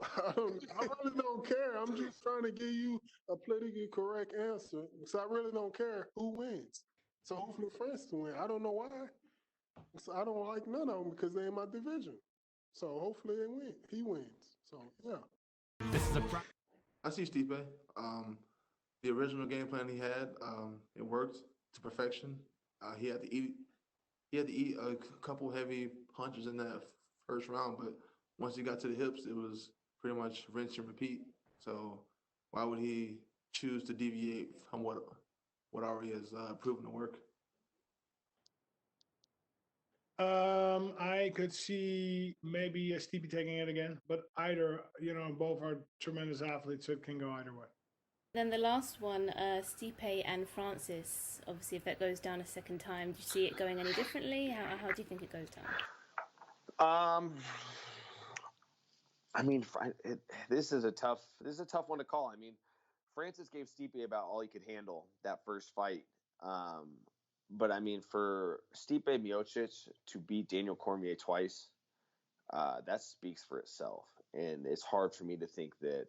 I really don't care. I'm just trying to give you a politically correct answer. So I really don't care who wins. So hopefully Francis wins. I don't know why. So I don't like none of them because they're in my division. So hopefully he wins. So yeah. I see Stipe. The original game plan he had, it worked to perfection. He had to eat a couple heavy punches in that first round, but once he got to the hips, it was pretty much rinse and repeat. So why would he choose to deviate from what already has proven to work? I could see maybe Stipe taking it again, but either, both are tremendous athletes, so it can go either way. Then the last one, Stipe and Francis. Obviously, if that goes down a second time, do you see it going any differently? How do you think it goes down? I mean, this is a tough one to call. I mean, Francis gave Stipe about all he could handle that first fight. But I mean, for Stipe Miocic to beat Daniel Cormier twice, that speaks for itself. And it's hard for me to think that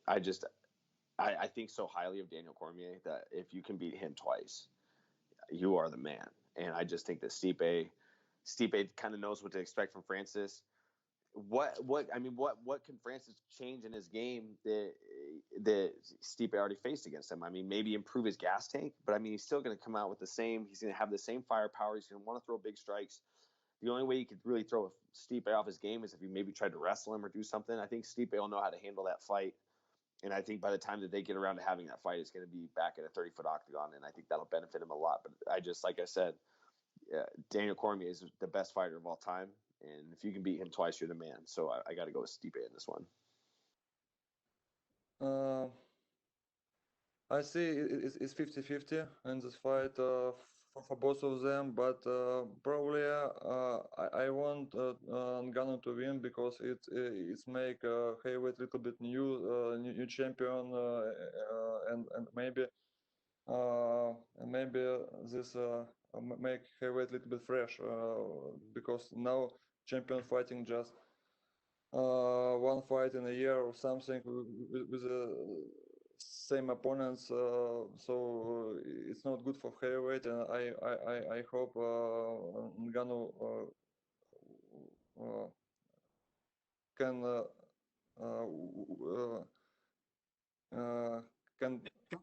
I think so highly of Daniel Cormier that if you can beat him twice, you are the man. And I just think that Stipe kind of knows what to expect from Francis. What can Francis change in his game that Stipe already faced against him? I mean, maybe improve his gas tank, but I mean, he's still going to come out with he's going to have the same firepower. He's going to want to throw big strikes. The only way you could really throw Stipe off his game is if you maybe tried to wrestle him or do something. I think Stipe will know how to handle that fight. And I think by the time that they get around to having that fight, it's going to be back in a 30-foot octagon, and I think that'll benefit him a lot. But like I said, Daniel Cormier is the best fighter of all time, and if you can beat him twice, you're the man. So I got to go with Stipe in this one. I see it's 50-50 in this fight. for both of them, but probably I want Ngannou to win because it's make heavyweight a little bit new champion, and maybe this make heavyweight a little bit fresh because now champion fighting just one fight in a year or something with the same opponents, so it's not good for heavyweight, and I hope Ngannou can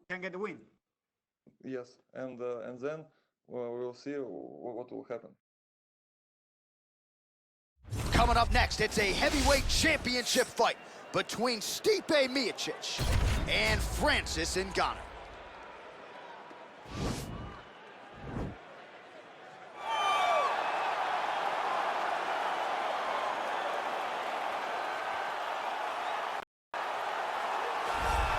can get the win. Yes, and then we'll see what will happen. Coming up next, it's a heavyweight championship fight between Stipe Miocic and Francis Ngannou.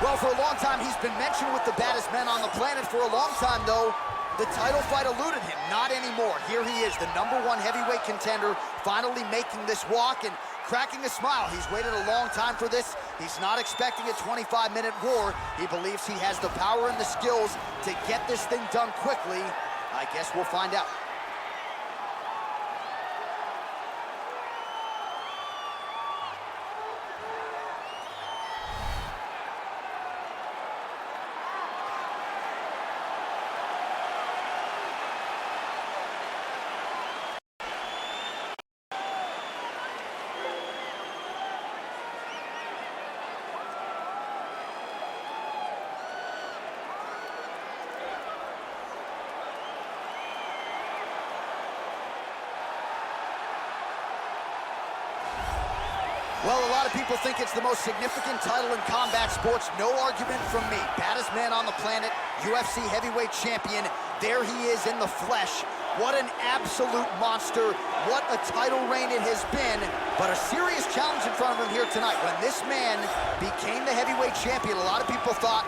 Well, for a long time, he's been mentioned with the baddest men on the planet. For a long time, though, the title fight eluded him. Not anymore. Here he is, the #1 heavyweight contender, finally making this walk and cracking a smile. He's waited a long time for this. He's not expecting a 25-minute war. He believes he has the power and the skills to get this thing done quickly. I guess we'll find out. Well, a lot of people think it's the most significant title in combat sports. No argument from me. Baddest man on the planet, UFC heavyweight champion. There he is in the flesh. What an absolute monster. What a title reign it has been. But a serious challenge in front of him here tonight. When this man became the heavyweight champion, a lot of people thought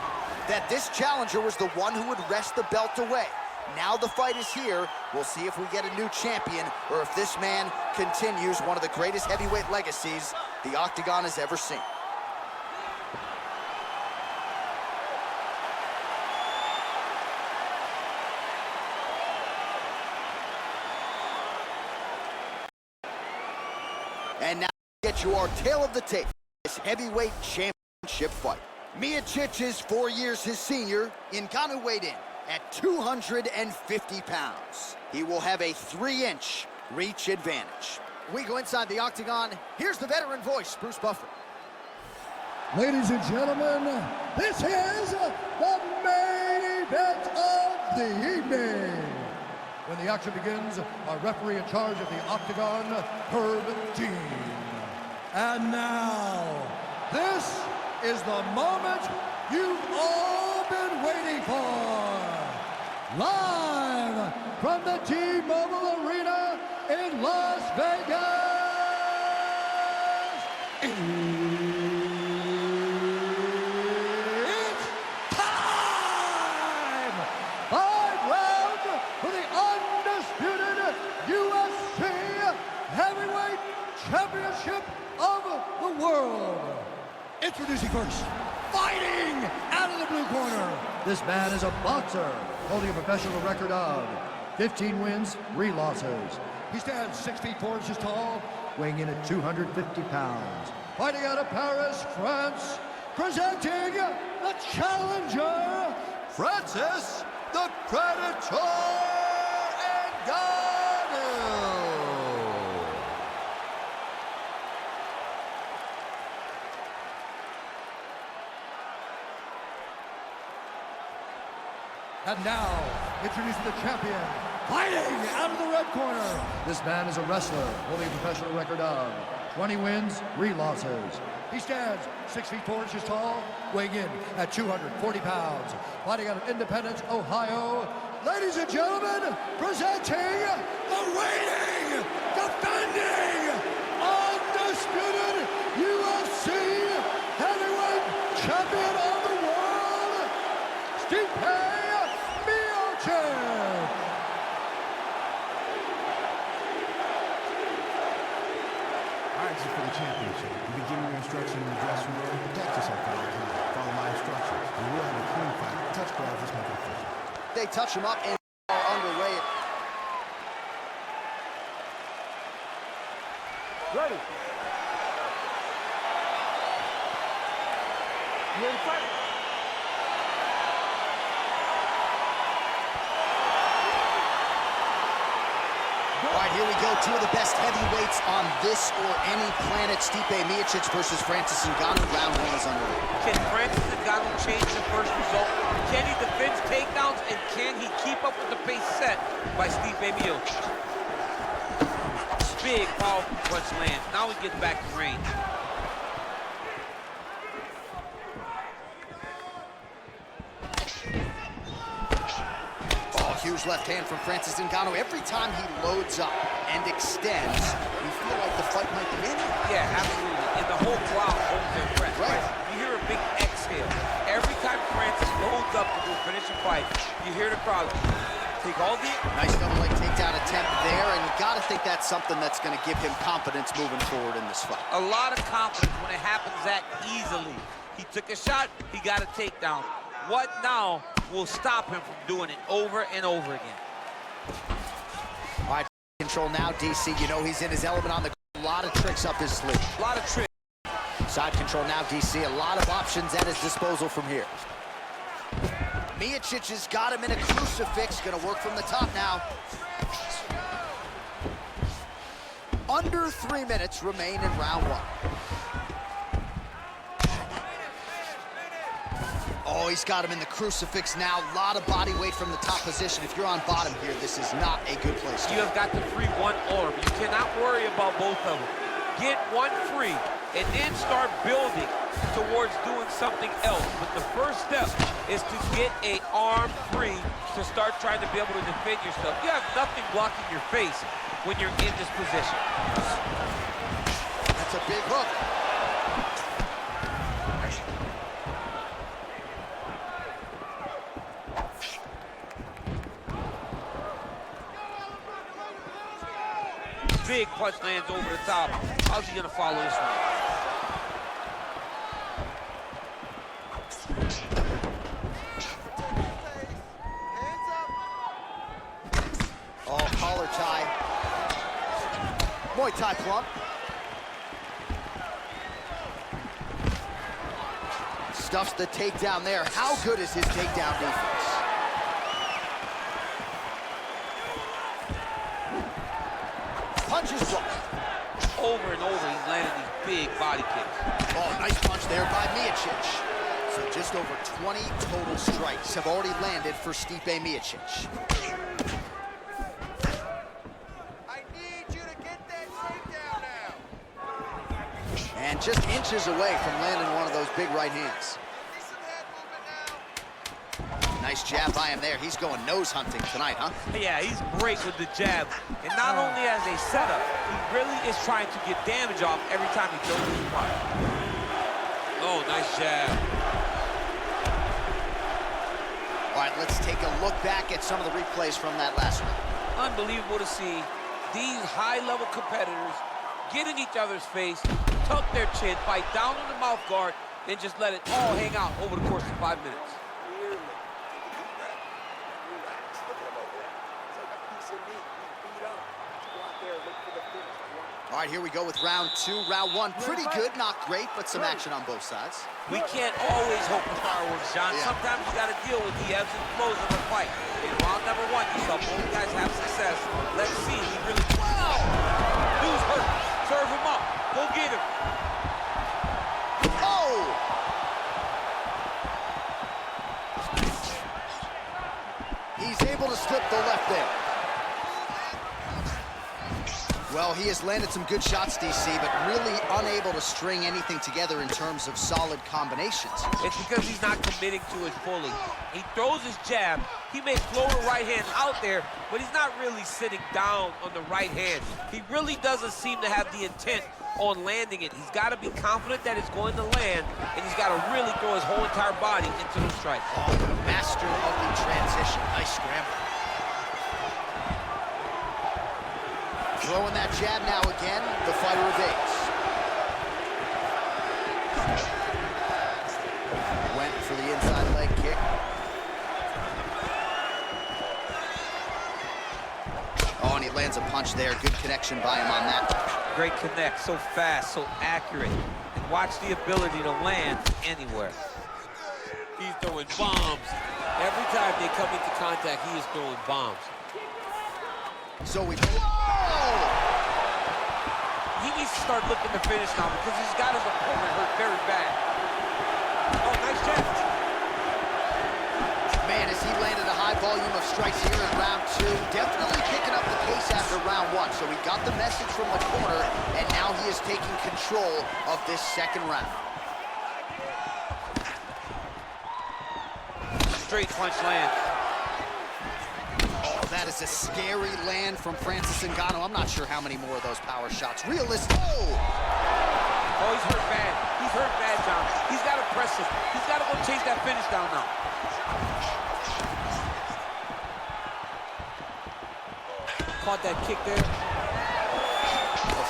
that this challenger was the one who would wrest the belt away. Now the fight is here. We'll see if we get a new champion or if this man continues one of the greatest heavyweight legacies the Octagon has ever seen. And now get you our tale of the tape, this heavyweight championship fight. Miocic is 4 years his senior. Ngannou weighed in at 250 pounds. He will have a 3-inch reach advantage. We go inside the Octagon. Here's the veteran voice, Bruce Buffer. Ladies and gentlemen, this is the main event of the evening. When the action begins, our referee in charge of the Octagon, Herb Dean. And now, this is the moment you've all been waiting for. Live from the T-Mobile Arena in Las Vegas. It's time! 5 rounds for the undisputed UFC Heavyweight Championship of the world. Introducing first, fighting out of the blue corner. This man is a boxer, holding a professional record of 15 wins, 3 losses. He stands 6 feet 4 inches tall, weighing in at 250 pounds. Fighting out of Paris, France, presenting the challenger, Francis the Predator Ngannou. And now, introducing the champion, fighting out of the red corner. This man is a wrestler, holding a professional record of 20 wins, 3 losses. He stands 6 feet 4 inches tall, weighing in at 240 pounds. Fighting out of Independence, Ohio. Ladies and gentlemen, presenting the reigning, defending, undisputed UFC heavyweight champion of the world, Stipe Miocic. practicing for the championship. You've been giving your instruction in the dressing room. Protect yourself all the time. Follow my instructions. We will have a clean fight. Touch gloves. Let's make it official. They touch him up and are underway. Ready. You ready to fight? All right, here we go. Two of the best heavyweights on this or any planet. Stipe Miocic versus Francis Ngannou. Round one is underway. Can Francis Ngannou change the first result? Can he defend takedowns? And can he keep up with the pace set by Stipe Miocic? Big, powerful punch lands. Now he gets back to range. Huge left hand from Francis Ngannou. Every time he loads up and extends, you feel like the fight might be in. Yeah, absolutely. And the whole crowd holds their breath. Right. You hear a big exhale. Every time Francis loads up to finish a fight, you hear the crowd take all the... Nice double leg takedown attempt there, and you got to think that's something that's going to give him confidence moving forward in this fight. A lot of confidence when it happens that easily. He took a shot, he got a takedown. What now will stop him from doing it over and over again? All right, control now, DC. You know he's in his element on the ground. A lot of tricks up his sleeve. A lot of tricks. Side control now, DC. A lot of options at his disposal from here. Miocic has got him in a crucifix. Gonna work from the top now. Under 3 minutes remain in round one. Oh, he's got him in the crucifix now. A lot of body weight from the top position. If you're on bottom here, this is not a good place to You have got to free one arm. You cannot worry about both of them. Get one free, and then start building towards doing something else. But the first step is to get an arm free to start trying to be able to defend yourself. You have nothing blocking your face when you're in this position. That's a big hook. Big punch lands over the top. How's he gonna follow this one? Oh, collar tie. Muay Thai plump. Stuffs the takedown there. How good is his takedown defense? Punches blocked. Over and over, he's landing these big body kicks. Oh, nice punch there by Miocic. So just over 20 total strikes have already landed for Stipe Miocic. I need you to get that takedown now. And just inches away from landing one of those big right hands. Nice jab by him there. He's going nose hunting tonight, huh? Yeah, he's great with the jab. And not only as a setup, he really is trying to get damage off every time he throws his punch. Oh, nice jab. All right, let's take a look back at some of the replays from that last one. Unbelievable to see these high-level competitors get in each other's face, tuck their chin, fight down on the mouth guard, and just let it all hang out over the course of 5 minutes. All right, here we go with round two. Round one, pretty good, not great, but some action on both sides. We can't always hope for fireworks, John. Yeah. Sometimes you got to deal with the ebbs and flows of a fight. In round number one, you saw both guys have success. Let's see if he really... Wow! Dude's hurt. Serve him up. Go get him. Oh! He's able to slip the left there. Well, he has landed some good shots, DC, but really unable to string anything together in terms of solid combinations. It's because he's not committing to it fully. He throws his jab. He may throw a right hand out there, but he's not really sitting down on the right hand. He really doesn't seem to have the intent on landing it. He's got to be confident that it's going to land, and he's got to really throw his whole entire body into those strikes. Oh, the master of the transition. Nice scramble. Throwing that jab now again, the fighter evades. lands a punch there. Good connection by him on that. Great connect, so fast, so accurate. And watch the ability to land anywhere. He's throwing bombs. Every time they come into contact, he is throwing bombs. So we... Whoa! He needs to start looking to finish now because he's got his opponent hurt very bad. Oh, nice jab. Man, as he landed a high volume of strikes here in round 2, definitely picking up the pace after round 1. So he got the message from the corner, and now he is taking control of this second round. Straight punch land. Oh, that is a scary land from Francis Ngannou. I'm not sure how many more of those power shots. Realistic. Oh! Oh, he's hurt bad. He's hurt bad, John. He's got to press it. He's got to go chase that finish down now. Caught that kick there.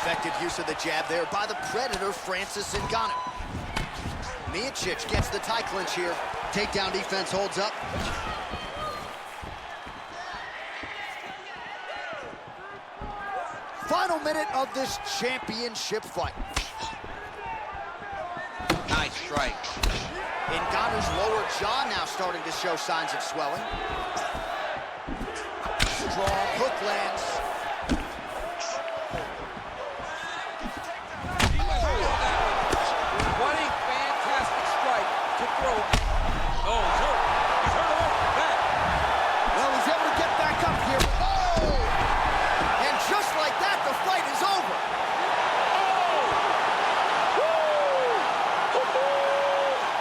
Effective use of the jab there by the Predator, Francis Ngannou. Miocic gets the tie clinch here. Takedown defense holds up. Final minute of this championship fight. Nice strike. Ngannou's lower jaw now starting to show signs of swelling. Strong hook lands. What a fantastic strike to throw. Oh, he's hurt. He's hurt a little bad. Well, he's able to get back up here. Oh! And just like that, the fight is over.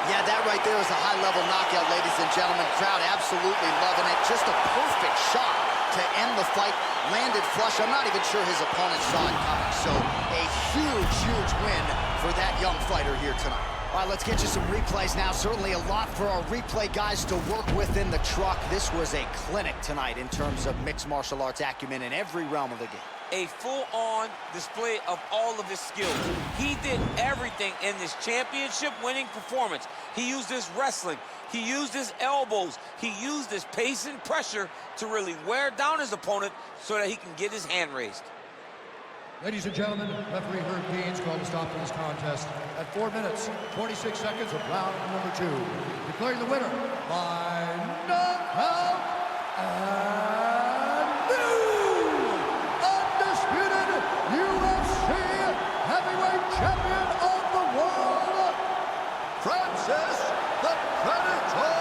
Yeah, that right there is a high-level knockout, ladies and gentlemen. Crowd absolutely loving it. Just a perfect shot to end the fight. Landed flush. I'm not even sure his opponent saw it coming. So a huge, huge win for that young fighter here tonight. All right, let's get you some replays now. Certainly a lot for our replay guys to work with in the truck. This was a clinic tonight in terms of mixed martial arts acumen in every realm of the game. A full-on display of all of his skills. He did everything in this championship-winning performance. He used his wrestling. He used his elbows. He used his pace and pressure to really wear down his opponent so that he can get his hand raised. Ladies and gentlemen, referee Herb Dean's called to stop this contest at 4 minutes, 26 seconds of round number 2. Declaring the winner by knockout and new undisputed UFC heavyweight champion of the world, Francis the Predator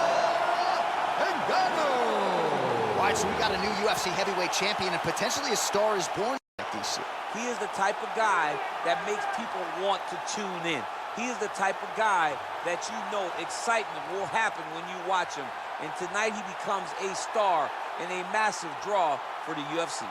Ngannou. All right, so we got a new UFC heavyweight champion, and potentially a star is born at DC. He is the type of guy that makes people want to tune in. He is the type of guy that you know excitement will happen when you watch him. And tonight he becomes a star and a massive draw for the UFC.